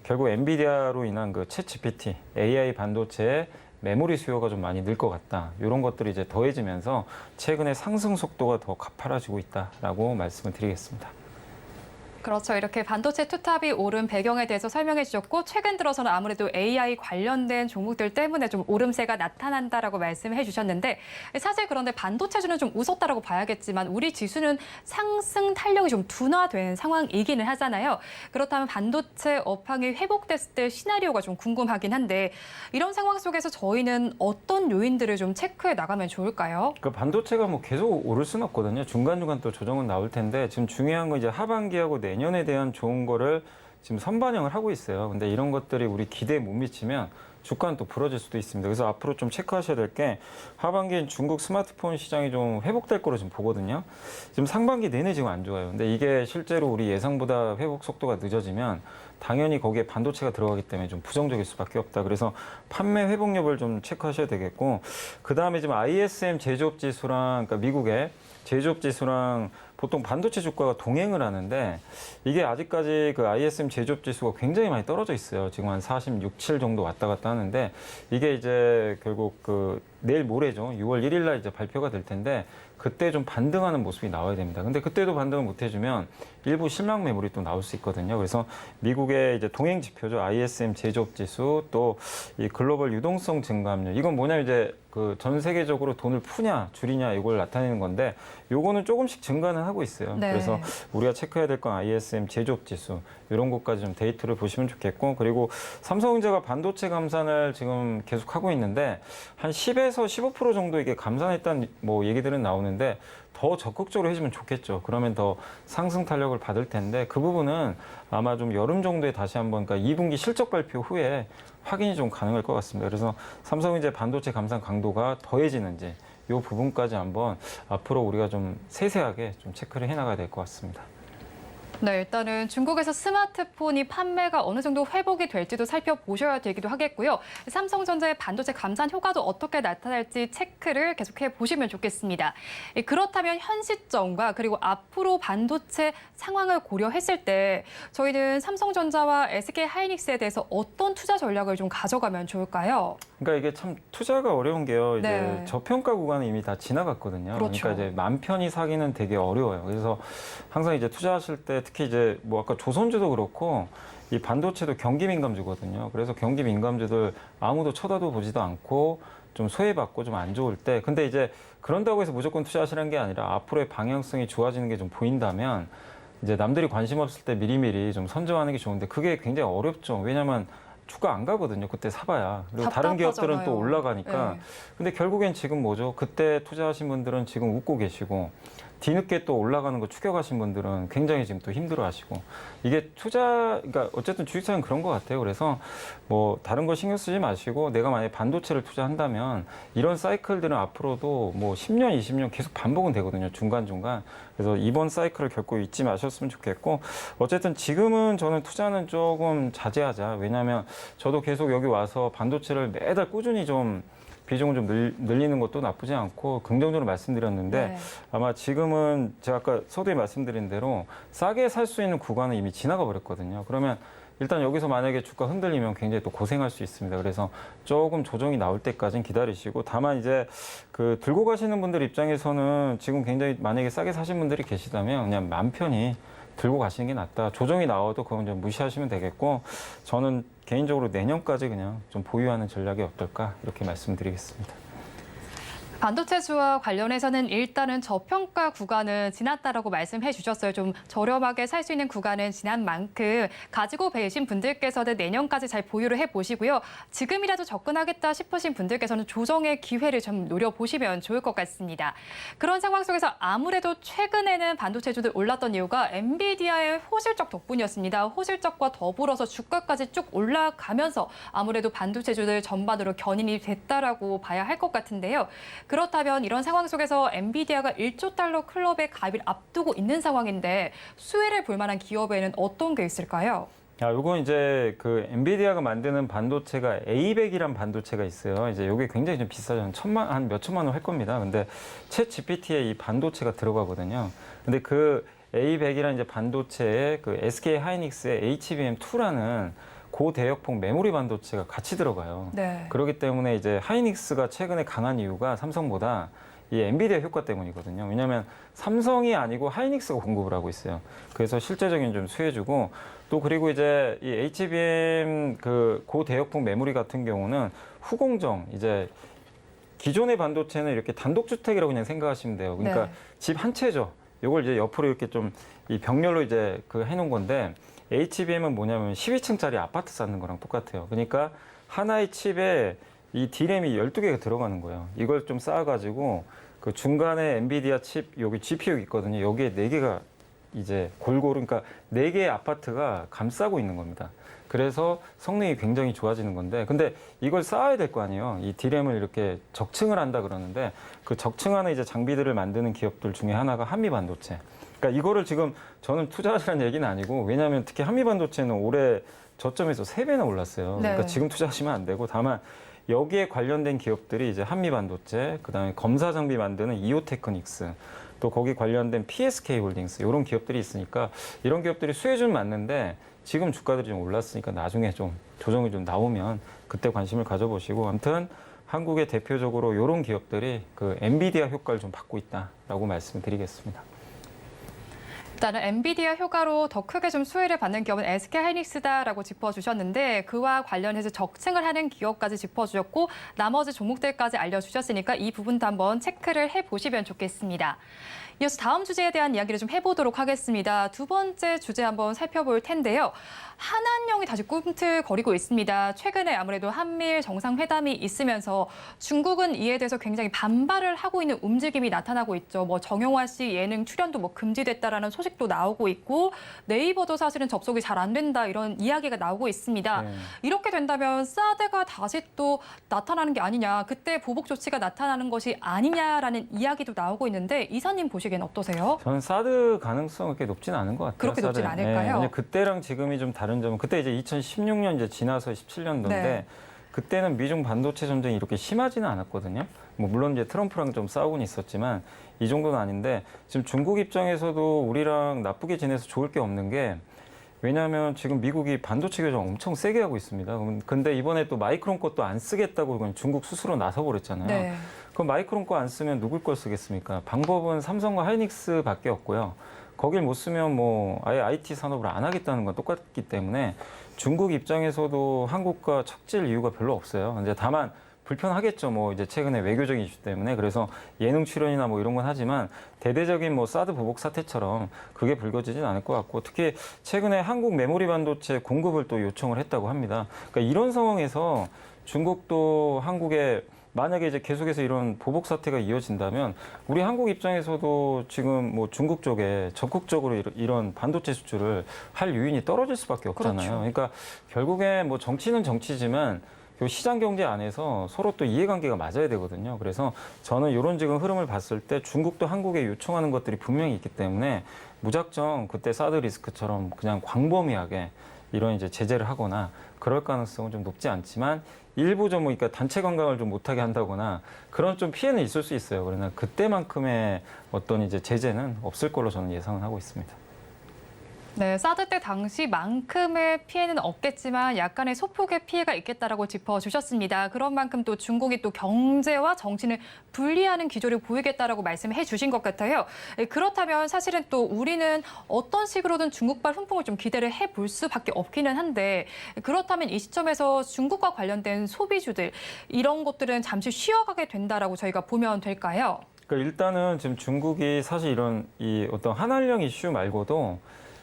E: 결국 엔비디아로 인한 그 챗GPT, AI 반도체의 메모리 수요가 좀 많이 늘 것 같다. 이런 것들이 이제 더해지면서 최근에 상승 속도가 더 가파라지고 있다라고 말씀을 드리겠습니다.
C: 그렇죠. 이렇게 반도체 투탑이 오른 배경에 대해서 설명해 주셨고 최근 들어서는 아무래도 AI 관련된 종목들 때문에 좀 오름세가 나타난다라고 말씀해 주셨는데 사실 그런데 반도체주는 좀 웃었다라고 봐야겠지만 우리 지수는 상승 탄력이 좀 둔화된 상황이기는 하잖아요. 그렇다면 반도체 업황이 회복됐을 때 시나리오가 좀 궁금하긴 한데 이런 상황 속에서 저희는 어떤 요인들을 좀 체크해 나가면 좋을까요?
E: 그 반도체가 뭐 계속 오를 수는 없거든요. 중간중간 또 조정은 나올 텐데 지금 중요한 건 이제 하반기하고 내년에 대한 좋은 거를 지금 선반영을 하고 있어요. 근데 이런 것들이 우리 기대에 못 미치면 주가는 또 부러질 수도 있습니다. 그래서 앞으로 좀 체크하셔야 될 게 하반기엔 중국 스마트폰 시장이 좀 회복될 거로 지금 보거든요. 지금 상반기 내내 지금 안 좋아요. 근데 이게 실제로 우리 예상보다 회복 속도가 늦어지면 당연히 거기에 반도체가 들어가기 때문에 좀 부정적일 수밖에 없다. 그래서 판매 회복 여부를 좀 체크하셔야 되겠고 그다음에 지금 ISM 제조업 지수랑 그러니까 미국의 제조업 지수랑 보통 반도체 주가가 동행을 하는데 이게 아직까지 그 ISM 제조업 지수가 굉장히 많이 떨어져 있어요. 지금 한 46, 7 정도 왔다 갔다 하는데 이게 이제 결국 그 내일 모레죠. 6월 1일 날 이제 발표가 될 텐데 그때 좀 반등하는 모습이 나와야 됩니다. 근데 그때도 반등을 못 해주면 일부 실망 매물이 또 나올 수 있거든요. 그래서 미국의 이제 동행 지표죠. ISM 제조업 지수 또 이 글로벌 유동성 증가압률. 이건 뭐냐면 이제 그 전 세계적으로 돈을 푸냐 줄이냐 이걸 나타내는 건데 요거는 조금씩 증가는 하고 있어요.
C: 네.
E: 그래서 우리가 체크해야 될 건 ISM 제조업 지수 이런 것까지 좀 데이터를 보시면 좋겠고 그리고 삼성전자가 반도체 감산을 지금 계속 하고 있는데 한 10에서 15% 정도 이게 감산했다는 뭐 얘기들은 나오는데 더 적극적으로 해주면 좋겠죠. 그러면 더 상승 탄력을 받을 텐데 그 부분은 아마 좀 여름 정도에 다시 한번 그러니까 2분기 실적 발표 후에 확인이 좀 가능할 것 같습니다. 그래서 삼성이 이제 반도체 감산 강도가 더해지는지 이 부분까지 한번 앞으로 우리가 좀 세세하게 좀 체크를 해나가야 될 것 같습니다.
C: 네, 일단은 중국에서 스마트폰이 판매가 어느 정도 회복이 될지도 살펴보셔야 되기도 하겠고요. 삼성전자의 반도체 감산 효과도 어떻게 나타날지 체크를 계속해 보시면 좋겠습니다. 그렇다면 현 시점과 그리고 앞으로 반도체 상황을 고려했을 때 저희는 삼성전자와 SK하이닉스에 대해서 어떤 투자 전략을 좀 가져가면 좋을까요?
E: 그러니까 이게 참 투자가 어려운 게요. 이제
C: 네.
E: 저평가 구간은 이미 다 지나갔거든요.
C: 그렇죠.
E: 그러니까 이제 맘 편히 사기는 되게 어려워요. 그래서 항상 이제 투자하실 때 특히 이제 뭐 아까 조선주도 그렇고 이 반도체도 경기 민감주거든요. 그래서 경기 민감주들 아무도 쳐다도 보지도 않고 좀 소외받고 좀 안 좋을 때 근데 이제 그런다고 해서 무조건 투자하시는 게 아니라 앞으로의 방향성이 좋아지는 게 좀 보인다면 이제 남들이 관심 없을 때 미리미리 좀 선점하는 게 좋은데 그게 굉장히 어렵죠. 왜냐하면 주가 안 가거든요. 그때 사봐야. 그리고 다른 기업들은 또 올라가니까.
C: 네.
E: 근데 결국엔 지금 뭐죠? 그때 투자하신 분들은 지금 웃고 계시고 뒤늦게 또 올라가는 거 추격하신 분들은 굉장히 지금 또 힘들어하시고 이게 투자, 그러니까 어쨌든 주식시장은 그런 것 같아요. 그래서 뭐 다른 거 신경 쓰지 마시고 내가 만약에 반도체를 투자한다면 이런 사이클들은 앞으로도 뭐 10년, 20년 계속 반복은 되거든요. 중간중간. 그래서 이번 사이클을 결코 잊지 마셨으면 좋겠고 어쨌든 지금은 저는 투자는 조금 자제하자. 왜냐하면 저도 계속 여기 와서 반도체를 매달 꾸준히 좀 비중을 좀 늘리는 것도 나쁘지 않고 긍정적으로 말씀드렸는데
C: 네.
E: 아마 지금은 제가 아까 서두에 말씀드린 대로 싸게 살 수 있는 구간은 이미 지나가 버렸거든요. 그러면 일단 여기서 만약에 주가 흔들리면 굉장히 또 고생할 수 있습니다. 그래서 조금 조정이 나올 때까지는 기다리시고 다만 이제 그 들고 가시는 분들 입장에서는 지금 굉장히 만약에 싸게 사신 분들이 계시다면 그냥 맘 편히 들고 가시는 게 낫다. 조정이 나와도 그건 좀 무시하시면 되겠고 저는 개인적으로 내년까지 그냥 좀 보유하는 전략이 어떨까 이렇게 말씀드리겠습니다.
C: 반도체주와 관련해서는 일단은 저평가 구간은 지났다라고 말씀해 주셨어요. 좀 저렴하게 살 수 있는 구간은 지난 만큼 가지고 계신 분들께서는 내년까지 잘 보유를 해보시고요. 지금이라도 접근하겠다 싶으신 분들께서는 조정의 기회를 좀 노려보시면 좋을 것 같습니다. 그런 상황 속에서 아무래도 최근에는 반도체주들 올랐던 이유가 엔비디아의 호실적 덕분이었습니다. 호실적과 더불어서 주가까지 쭉 올라가면서 아무래도 반도체주들 전반으로 견인이 됐다라고 봐야 할 것 같은데요. 그렇다면 이런 상황 속에서 엔비디아가 1조 달러 클럽의 가입을 앞두고 있는 상황인데 수혜를 볼 만한 기업에는 어떤 게 있을까요?
E: 요건 이제 그 엔비디아가 만드는 반도체가 A100이란 반도체가 있어요. 이제 요게 굉장히 좀 비싸죠. 한 몇 천만 원 할 겁니다. 근데 챗 GPT에 이 반도체가 들어가거든요. 근데 그 A100이란 이제 반도체에 그 SK 하이닉스의 HBM2라는 고대역폭 메모리 반도체가 같이 들어가요.
B: 네.
E: 그렇기 때문에 이제 하이닉스가 최근에 강한 이유가 삼성보다 이 엔비디아 효과 때문이거든요. 왜냐하면 삼성이 아니고 하이닉스가 공급을 하고 있어요. 그래서 실제적인 좀 수혜주고 또 그리고 이제 이 HBM 그 고대역폭 메모리 같은 경우는 후공정 이제 기존의 반도체는 이렇게 단독주택이라고 그냥 생각하시면 돼요. 그러니까
B: 네.
E: 집 한 채죠. 이걸 이제 옆으로 이렇게 좀 이 벽렬로 이제 그 해놓은 건데 HBM은 뭐냐면 12층짜리 아파트 쌓는 거랑 똑같아요. 그러니까 하나의 칩에 이 D램이 12개가 들어가는 거예요. 이걸 좀 쌓아가지고 그 중간에 엔비디아 칩 여기 GPU 있거든요. 여기에 4개가 이제 골고루 그러니까 4개의 아파트가 감싸고 있는 겁니다. 그래서 성능이 굉장히 좋아지는 건데 근데 이걸 쌓아야 될 거 아니에요. 이 D램을 이렇게 적층을 한다 그러는데 그 적층하는 이제 장비들을 만드는 기업들 중에 하나가 한미반도체. 그러니까 이거를 지금 저는 투자하시라는 얘기는 아니고 왜냐하면 특히 한미반도체는 올해 저점에서 3배나 올랐어요.
B: 네.
E: 그러니까 지금 투자하시면 안 되고 다만 여기에 관련된 기업들이 이제 한미반도체, 그다음에 검사 장비 만드는 이오테크닉스, 또 거기 관련된 PSK 홀딩스 이런 기업들이 있으니까 이런 기업들이 수혜주는 맞는데 지금 주가들이 좀 올랐으니까 나중에 좀 조정이 좀 나오면 그때 관심을 가져보시고 아무튼 한국의 대표적으로 이런 기업들이 그 엔비디아 효과를 좀 받고 있다라고 말씀드리겠습니다.
C: 일단은 엔비디아 효과로 더 크게 좀 수혜를 받는 기업은 SK하이닉스다라고 짚어주셨는데 그와 관련해서 적층을 하는 기업까지 짚어주셨고 나머지 종목들까지 알려주셨으니까 이 부분도 한번 체크를 해보시면 좋겠습니다. 이어서 다음 주제에 대한 이야기를 좀 해보도록 하겠습니다. 두 번째 주제 한번 살펴볼 텐데요. 한한령이 다시 꿈틀거리고 있습니다. 최근에 아무래도 한미일 정상회담이 있으면서 중국은 이에 대해서 굉장히 반발을 하고 있는 움직임이 나타나고 있죠. 뭐 정용화 씨 예능 출연도 뭐 금지됐다라는 소식도 나오고 있고 네이버도 사실은 접속이 잘 안 된다 이런 이야기가 나오고 있습니다.
E: 네.
C: 이렇게 된다면 사드가 다시 또 나타나는 게 아니냐, 그때 보복 조치가 나타나는 것이 아니냐라는 이야기도 나오고 있는데 이사님 보시기엔 어떠세요?
E: 저는 사드 가능성 그렇게 높지는 않은 것 같아요.
C: 그렇게 높진
E: 사드는.
C: 않을까요?
E: 왜냐면 그때랑 지금이 좀 다른 점은 그때 이제 2016년 이제 지나서 17년도인데
C: 네.
E: 그때는 미중 반도체 전쟁이 이렇게 심하지는 않았거든요. 뭐 물론 이제 트럼프랑 좀 싸우곤 있었지만 이 정도는 아닌데 지금 중국 입장에서도 우리랑 나쁘게 지내서 좋을 게 없는 게 왜냐하면 지금 미국이 반도체 교정 엄청 세게 하고 있습니다. 근데 이번에 또 마이크론 것도 안 쓰겠다고 그건 중국 스스로 나서버렸잖아요.
C: 네.
E: 그럼 마이크론 거 안 쓰면 누굴 걸 쓰겠습니까? 방법은 삼성과 하이닉스밖에 없고요. 거길 못 쓰면 뭐 아예 IT 산업을 안 하겠다는 건 똑같기 때문에 중국 입장에서도 한국과 척질 이유가 별로 없어요. 이제 다만 불편하겠죠. 뭐 이제 최근에 외교적인 이슈 때문에 그래서 예능 출연이나 뭐 이런 건 하지만 대대적인 뭐 사드 보복 사태처럼 그게 불거지진 않을 것 같고 특히 최근에 한국 메모리 반도체 공급을 또 요청을 했다고 합니다. 그러니까 이런 상황에서 중국도 한국에 만약에 이제 계속해서 이런 보복 사태가 이어진다면 우리 한국 입장에서도 지금 뭐 중국 쪽에 적극적으로 이런 반도체 수출을 할 요인이 떨어질 수밖에 없잖아요.
C: 그렇죠.
E: 그러니까 결국에 뭐 정치는 정치지만 그 시장 경제 안에서 서로 또 이해관계가 맞아야 되거든요. 그래서 저는 이런 지금 흐름을 봤을 때 중국도 한국에 요청하는 것들이 분명히 있기 때문에 무작정 그때 사드 리스크처럼 그냥 광범위하게 이런 이제 제재를 하거나 그럴 가능성은 좀 높지 않지만 일부 좀 그러니까 단체 관광을 좀 못하게 한다거나 그런 좀 피해는 있을 수 있어요. 그러나 그때만큼의 어떤 이제 제재는 없을 걸로 저는 예상을 하고 있습니다.
C: 네, 사드 때 당시만큼의 피해는 없겠지만 약간의 소폭의 피해가 있겠다라고 짚어주셨습니다. 그런 만큼 또 중국이 또 경제와 정치를 분리하는 기조를 보이겠다라고 말씀해 주신 것 같아요. 그렇다면 사실은 또 우리는 어떤 식으로든 중국발 훈풍을 좀 기대를 해볼 수밖에 없기는 한데 그렇다면 이 시점에서 중국과 관련된 소비주들 이런 것들은 잠시 쉬어가게 된다라고 저희가 보면 될까요?
E: 그러니까 일단은 지금 중국이 사실 이런 이 어떤 한한령 이슈 말고도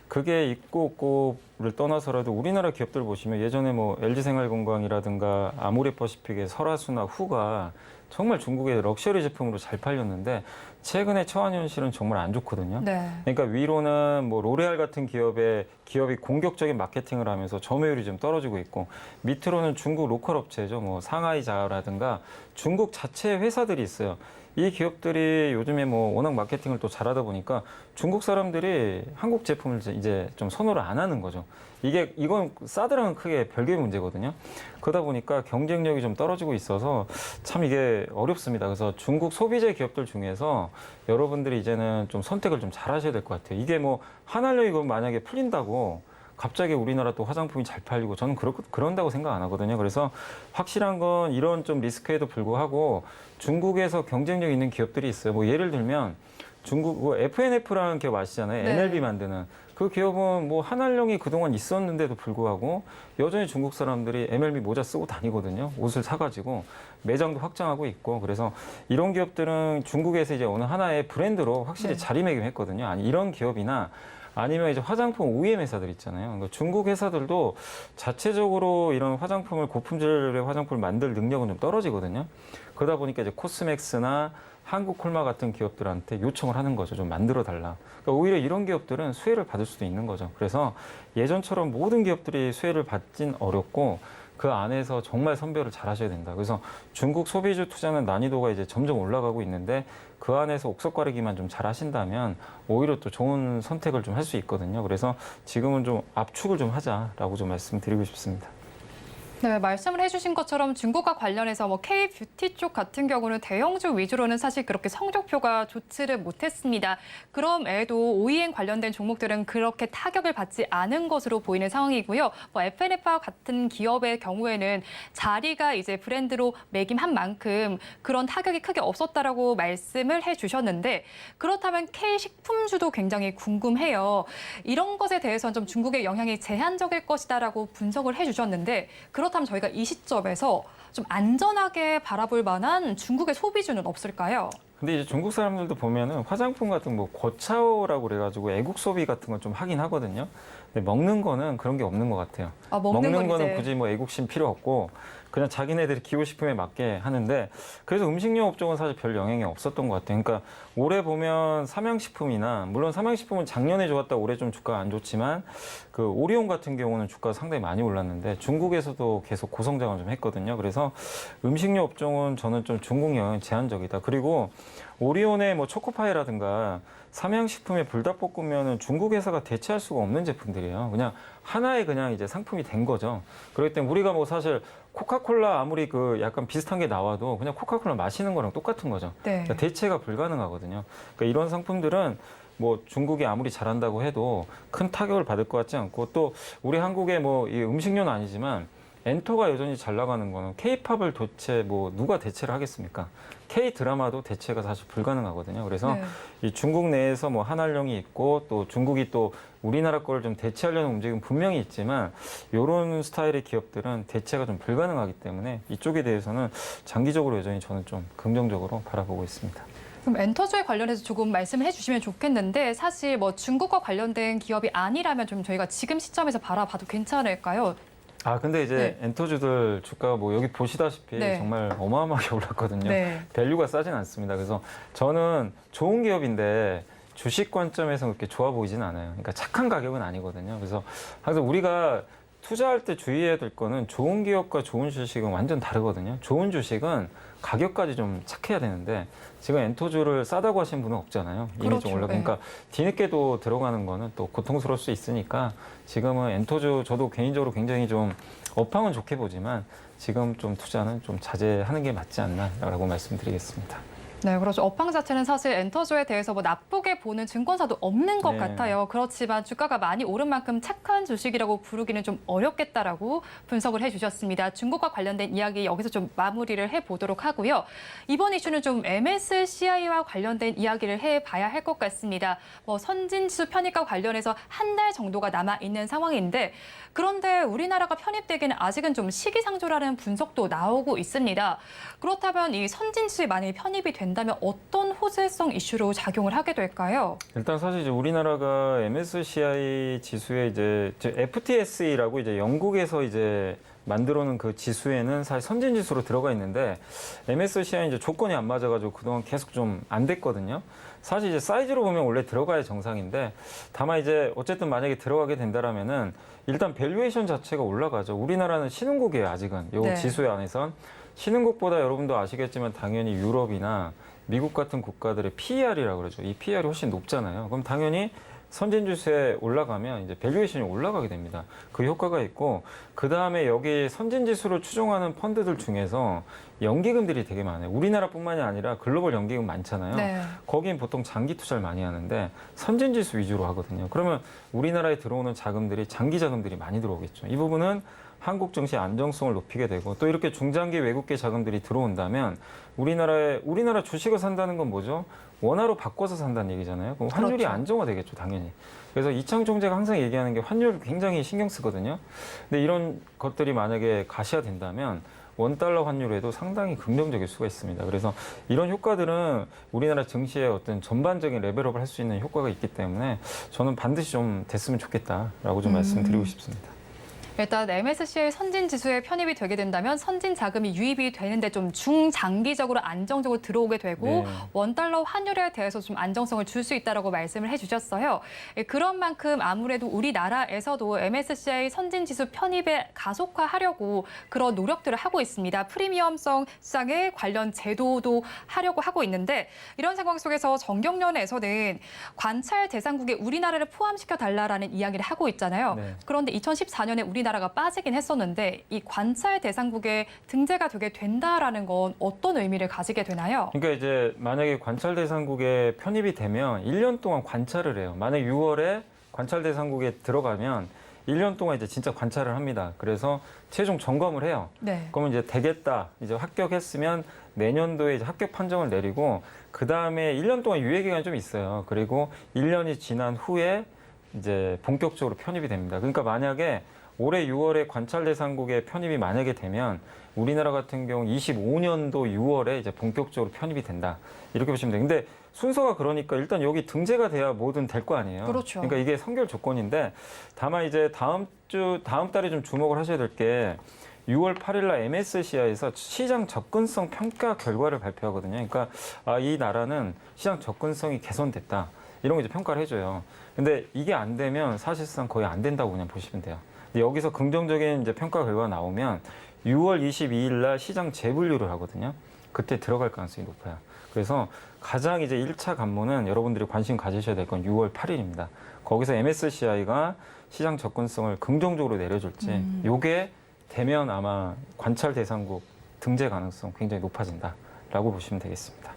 E: 그게 있고 없고를 떠나서라도 우리나라 기업들 보시면 예전에 뭐 LG생활건강이라든가 아모레퍼시픽의 설화수나 후가 정말 중국의 럭셔리 제품으로 잘 팔렸는데 최근에 처한 현실은 정말 안 좋거든요.
C: 네.
E: 그러니까 위로는 뭐 로레알 같은 기업이 공격적인 마케팅을 하면서 점유율이 좀 떨어지고 있고 밑으로는 중국 로컬 업체죠. 뭐 상하이자라든가 중국 자체 회사들이 있어요. 이 기업들이 요즘에 뭐 워낙 마케팅을 또 잘하다 보니까 중국 사람들이 한국 제품을 이제 좀 선호를 안 하는 거죠. 이건 사드랑은 크게 별개의 문제거든요. 그러다 보니까 경쟁력이 좀 떨어지고 있어서 참 이게 어렵습니다. 그래서 중국 소비재 기업들 중에서 여러분들이 이제는 좀 선택을 좀 잘 하셔야 될 것 같아요. 이게 뭐 한한령이 만약에 풀린다고 갑자기 우리나라 또 화장품이 잘 팔리고 저는 그런다고 생각 안 하거든요. 그래서 확실한 건 이런 좀 리스크에도 불구하고 중국에서 경쟁력 있는 기업들이 있어요. 뭐 예를 들면 중국 뭐 FNF라는 기업 아시잖아요.
B: 네.
E: NLB 만드는 그 기업은 뭐 한알령이 그동안 있었는데도 불구하고 여전히 중국 사람들이 MLB 모자 쓰고 다니거든요. 옷을 사가지고 매장도 확장하고 있고 그래서 이런 기업들은 중국에서 이제 어느 하나의 브랜드로 확실히
B: 네.
E: 자리매김했거든요. 아니 이런 기업이나 아니면 이제 화장품 OEM 회사들 있잖아요. 그러니까 중국 회사들도 자체적으로 이런 화장품을 고품질의 화장품을 만들 능력은 좀 떨어지거든요. 그러다 보니까 이제 코스맥스나 한국 콜마 같은 기업들한테 요청을 하는 거죠. 좀 만들어 달라. 그러니까 오히려 이런 기업들은 수혜를 받을 수도 있는 거죠. 그래서 예전처럼 모든 기업들이 수혜를 받진 어렵고 그 안에서 정말 선별을 잘 하셔야 된다. 그래서 중국 소비주 투자는 난이도가 이제 점점 올라가고 있는데 그 안에서 옥석 가리기만 좀 잘 하신다면 오히려 또 좋은 선택을 좀 할 수 있거든요. 그래서 지금은 좀 압축을 좀 하자라고 좀 말씀드리고 싶습니다.
C: 네, 말씀을 해주신 것처럼 중국과 관련해서 뭐 K-뷰티 쪽 같은 경우는 대형주 위주로는 사실 그렇게 성적표가 좋지를 못했습니다. 그럼에도 OEM 관련된 종목들은 그렇게 타격을 받지 않은 것으로 보이는 상황이고요. 뭐 FNF와 같은 기업의 경우에는 자리가 이제 브랜드로 매김한 만큼 그런 타격이 크게 없었다라고 말씀을 해주셨는데 그렇다면 K식품주도 굉장히 궁금해요. 이런 것에 대해서는 좀 중국의 영향이 제한적일 것이다라고 분석을 해주셨는데 그렇다면 저희가 이 시점에서 좀 안전하게 바라볼 만한 중국의 소비주는 없을까요?
E: 근데 이제 중국 사람들도 보면은 화장품 같은 뭐 고차오라고 그래가지고 애국 소비 같은 걸 좀 하긴 하거든요. 근데 먹는 거는 그런 게 없는 것 같아요.
C: 아, 먹는 건
E: 거는
C: 이제
E: 굳이 뭐 애국심 필요 없고 그냥 자기네들이 기호식품에 맞게 하는데 그래서 음식료 업종은 사실 별 영향이 없었던 것 같아요. 그러니까 올해 보면 삼양식품이나 물론 삼양식품은 작년에 좋았다 올해 좀 주가가 안 좋지만 그 오리온 같은 경우는 주가가 상당히 많이 올랐는데 중국에서도 계속 고성장을 좀 했거든요. 그래서 음식료 업종은 저는 좀 중국 영향이 제한적이다. 그리고 오리온의 뭐 초코파이라든가 삼양식품의 불닭볶음면은 중국 회사가 대체할 수가 없는 제품들이에요. 그냥 하나의 그냥 이제 상품이 된 거죠. 그렇기 때문에 우리가 뭐 사실 코카콜라 아무리 그 약간 비슷한 게 나와도 그냥 코카콜라 마시는 거랑 똑같은 거죠.
C: 네.
E: 그러니까 대체가 불가능하거든요. 그러니까 이런 상품들은 뭐 중국이 아무리 잘한다고 해도 큰 타격을 받을 것 같지 않고 또 우리 한국의 뭐 이 음식료는 아니지만 엔터가 여전히 잘 나가는 거는 K-팝을 도대체 뭐 누가 대체를 하겠습니까? K-드라마도 대체가 사실 불가능하거든요. 그래서
C: 네.
E: 이 중국 내에서 뭐 한알령이 있고 또 중국이 또 우리나라 거를 좀 대체하려는 움직임은 분명히 있지만 이런 스타일의 기업들은 대체가 좀 불가능하기 때문에 이쪽에 대해서는 장기적으로 여전히 저는 좀 긍정적으로 바라보고 있습니다.
C: 그럼 엔터주에 관련해서 조금 말씀을 해주시면 좋겠는데 사실 뭐 중국과 관련된 기업이 아니라면 좀 저희가 지금 시점에서 바라봐도 괜찮을까요?
E: 아 근데 이제
C: 네.
E: 엔터주들 주가가 뭐 여기 보시다시피
C: 네.
E: 정말 어마어마하게 올랐거든요.
C: 네.
E: 밸류가 싸진 않습니다. 그래서 저는 좋은 기업인데 주식 관점에서 그렇게 좋아 보이진 않아요. 그러니까 착한 가격은 아니거든요. 그래서 항상 우리가 투자할 때 주의해야 될 거는 좋은 기업과 좋은 주식은 완전 다르거든요. 좋은 주식은 가격까지 좀 착해야 되는데 지금 엔터주를 싸다고 하신 분은 없잖아요. 이미
C: 그렇죠.
E: 좀 올라가. 그러니까 뒤늦게도 들어가는 거는 또 고통스러울 수 있으니까 지금은 엔터주 저도 개인적으로 굉장히 좀 업황은 좋게 보지만 지금 좀 투자는 좀 자제하는 게 맞지 않나라고 말씀드리겠습니다.
C: 네, 그렇죠. 업황 자체는 사실 엔터주에 대해서 뭐 나쁘게 보는 증권사도 없는 것
E: 네.
C: 같아요. 그렇지만 주가가 많이 오른 만큼 착한 주식이라고 부르기는 좀 어렵겠다라고 분석을 해주셨습니다. 중국과 관련된 이야기 여기서 좀 마무리를 해보도록 하고요. 이번 이슈는 좀 MSCI와 관련된 이야기를 해봐야 할 것 같습니다. 뭐 선진지수 편입과 관련해서 한 달 정도가 남아있는 상황인데 그런데 우리나라가 편입되기는 아직은 좀 시기상조라는 분석도 나오고 있습니다. 그렇다면 이 선진지수에 만약에 편입이 된다면 어떤 호재성 이슈로 작용을 하게 될까요?
E: 일단 사실 이제 우리나라가 MSCI 지수에 이제 FTSE라고 이제 영국에서 이제 만들어놓은 그 지수에는 사실 선진 지수로 들어가 있는데 MSCI 이제 조건이 안 맞아가지고 그동안 계속 좀 안 됐거든요. 사실 이제 사이즈로 보면 원래 들어가야 정상인데 다만 이제 어쨌든 만약에 들어가게 된다라면은 일단 밸류에이션 자체가 올라가죠. 우리나라는 신흥국이에요 아직은 요
C: 네.
E: 지수에 안에선 신흥국보다 여러분도 아시겠지만 당연히 유럽이나 미국 같은 국가들의 PER이라고 그러죠. 이 PER이 훨씬 높잖아요. 그럼 당연히 선진지수에 올라가면 이제 밸류에이션이 올라가게 됩니다. 그 효과가 있고 그 다음에 여기 선진지수를 추종하는 펀드들 중에서 연기금들이 되게 많아요. 우리나라뿐만이 아니라 글로벌 연기금 많잖아요.
C: 네.
E: 거긴 보통 장기 투자를 많이 하는데 선진지수 위주로 하거든요. 그러면 우리나라에 들어오는 자금들이 장기 자금들이 많이 들어오겠죠. 이 부분은 한국 증시 안정성을 높이게 되고 또 이렇게 중장기 외국계 자금들이 들어온다면 우리나라 주식을 산다는 건 뭐죠? 원화로 바꿔서 산다는 얘기잖아요. 그럼 환율이
C: 그렇죠.
E: 안정화되겠죠, 당연히. 그래서 이창 총재가 항상 얘기하는 게 환율 굉장히 신경 쓰거든요. 근데 이런 것들이 만약에 가시화된다면 원달러 환율에도 상당히 긍정적일 수가 있습니다. 그래서 이런 효과들은 우리나라 증시의 어떤 전반적인 레벨업을 할 수 있는 효과가 있기 때문에 저는 반드시 좀 됐으면 좋겠다라고 좀 말씀드리고 싶습니다.
C: 일단 MSCI 선진 지수에 편입이 되게 된다면 선진 자금이 유입이 되는데 좀 중장기적으로 안정적으로 들어오게 되고
E: 네.
C: 원달러 환율에 대해서 좀 안정성을 줄 수 있다라고 말씀을 해주셨어요. 그런 만큼 아무래도 우리나라에서도 MSCI 선진 지수 편입에 가속화하려고 그런 노력들을 하고 있습니다. 프리미엄성 시장에 관련 제도도 하려고 하고 있는데 이런 상황 속에서 정경련에서는 관찰 대상국에 우리나라를 포함시켜 달라라는 이야기를 하고 있잖아요.
E: 네.
C: 그런데 2014년에 우리나라가 빠지긴 했었는데 이 관찰 대상국에 등재가 되게 된다라는 건 어떤 의미를 가지게 되나요?
E: 그러니까 이제 만약에 관찰 대상국에 편입이 되면 1년 동안 관찰을 해요. 만약 6월에 관찰 대상국에 들어가면 1년 동안 이제 진짜 관찰을 합니다. 그래서 최종 점검을 해요.
C: 네.
E: 그러면 이제 되겠다. 이제 합격했으면 내년도에 이제 합격 판정을 내리고 그 다음에 1년 동안 유예 기간이 좀 있어요. 그리고 1년이 지난 후에 이제 본격적으로 편입이 됩니다. 그러니까 만약에 올해 6월에 관찰 대상국에 편입이 만약에 되면 우리나라 같은 경우 25년도 6월에 이제 본격적으로 편입이 된다. 이렇게 보시면 돼요. 근데 순서가 그러니까 일단 여기 등재가 돼야 뭐든 될 거 아니에요.
C: 그렇죠.
E: 그러니까 이게 선결 조건인데 다만 이제 다음 달에 좀 주목을 하셔야 될 게 6월 8일 날 MSCI에서 시장 접근성 평가 결과를 발표하거든요. 그러니까 이 나라는 시장 접근성이 개선됐다. 이런 거 이제 평가를 해줘요. 근데 이게 안 되면 사실상 거의 안 된다고 그냥 보시면 돼요. 근데 여기서 긍정적인 이제 평가 결과가 나오면 6월 22일 날 시장 재분류를 하거든요. 그때 들어갈 가능성이 높아요. 그래서 가장 이제 1차 관문은 여러분들이 관심 가지셔야 될 건 6월 8일입니다. 거기서 MSCI가 시장 접근성을 긍정적으로 내려줄지 요게 되면 아마 관찰 대상국 등재 가능성 굉장히 높아진다라고 보시면 되겠습니다.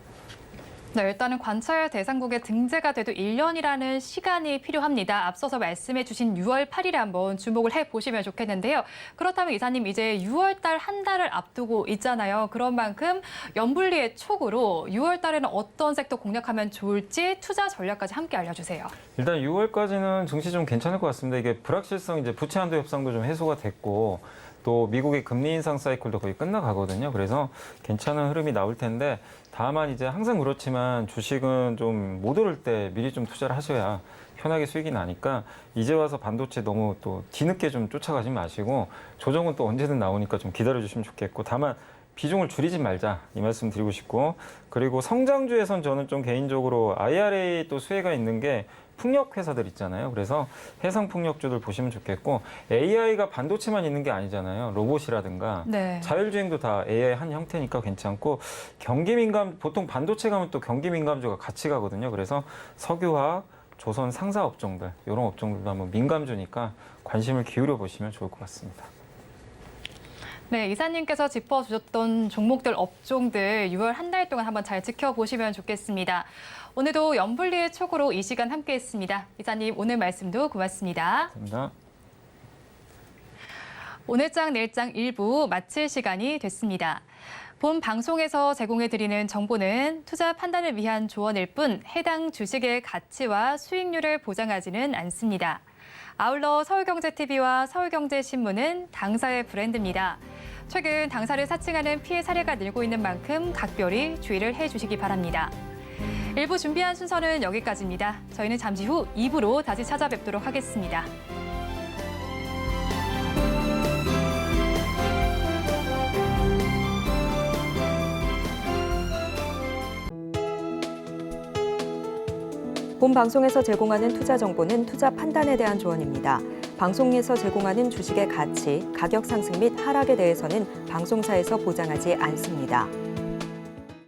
C: 네, 일단은 관찰 대상국에 등재가 돼도 1년이라는 시간이 필요합니다. 앞서서 말씀해 주신 6월 8일에 한번 주목을 해보시면 좋겠는데요. 그렇다면 이사님 이제 6월 달 한 달을 앞두고 있잖아요. 그런 만큼 연불리의 촉으로 6월 달에는 어떤 섹터 공략하면 좋을지 투자 전략까지 함께 알려주세요.
E: 일단 6월까지는 증시 좀 괜찮을 것 같습니다. 이게 불확실성 이제 부채 한도 협상도 좀 해소가 됐고 또 미국의 금리 인상 사이클도 거의 끝나가거든요. 그래서 괜찮은 흐름이 나올 텐데 다만 이제 항상 그렇지만 주식은 좀 못 오를 때 미리 좀 투자를 하셔야 편하게 수익이 나니까 이제 와서 반도체 너무 또 뒤늦게 좀 쫓아가지 마시고 조정은 또 언제든 나오니까 좀 기다려주시면 좋겠고 다만 비중을 줄이지 말자 이 말씀 드리고 싶고 그리고 성장주에선 저는 좀 개인적으로 IRA 또 수혜가 있는 게 풍력 회사들 있잖아요. 그래서 해상 풍력주들 보시면 좋겠고 AI가 반도체만 있는 게 아니잖아요. 로봇이라든가
C: 네.
E: 자율주행도 다 AI 한 형태니까 괜찮고 경기 민감 보통 반도체 가면 또 경기 민감주가 같이 가거든요. 그래서 석유화학, 조선 상사 업종들 이런 업종들도 한번 민감주니까 관심을 기울여 보시면 좋을 것 같습니다.
C: 네, 이사님께서 짚어주셨던 종목들, 업종들 6월 한 달 동안 한번 잘 지켜보시면 좋겠습니다. 오늘도 연불리의 촉으로 이 시간 함께했습니다. 이사님 오늘 말씀도 고맙습니다.
E: 감사합니다.
C: 오늘장 내일장 일부 마칠 시간이 됐습니다. 본 방송에서 제공해드리는 정보는 투자 판단을 위한 조언일 뿐 해당 주식의 가치와 수익률을 보장하지는 않습니다. 아울러 서울경제TV와 서울경제신문은 당사의 브랜드입니다. 최근 당사를 사칭하는 피해 사례가 늘고 있는 만큼 각별히 주의를 해주시기 바랍니다. 1부 준비한 순서는 여기까지입니다. 저희는 잠시 후 2부로 다시 찾아뵙도록 하겠습니다.
A: 본 방송에서 제공하는 투자 정보는 투자 판단에 대한 조언입니다. 방송에서 제공하는 주식의 가치, 가격 상승 및 하락에 대해서는 방송사에서 보장하지 않습니다.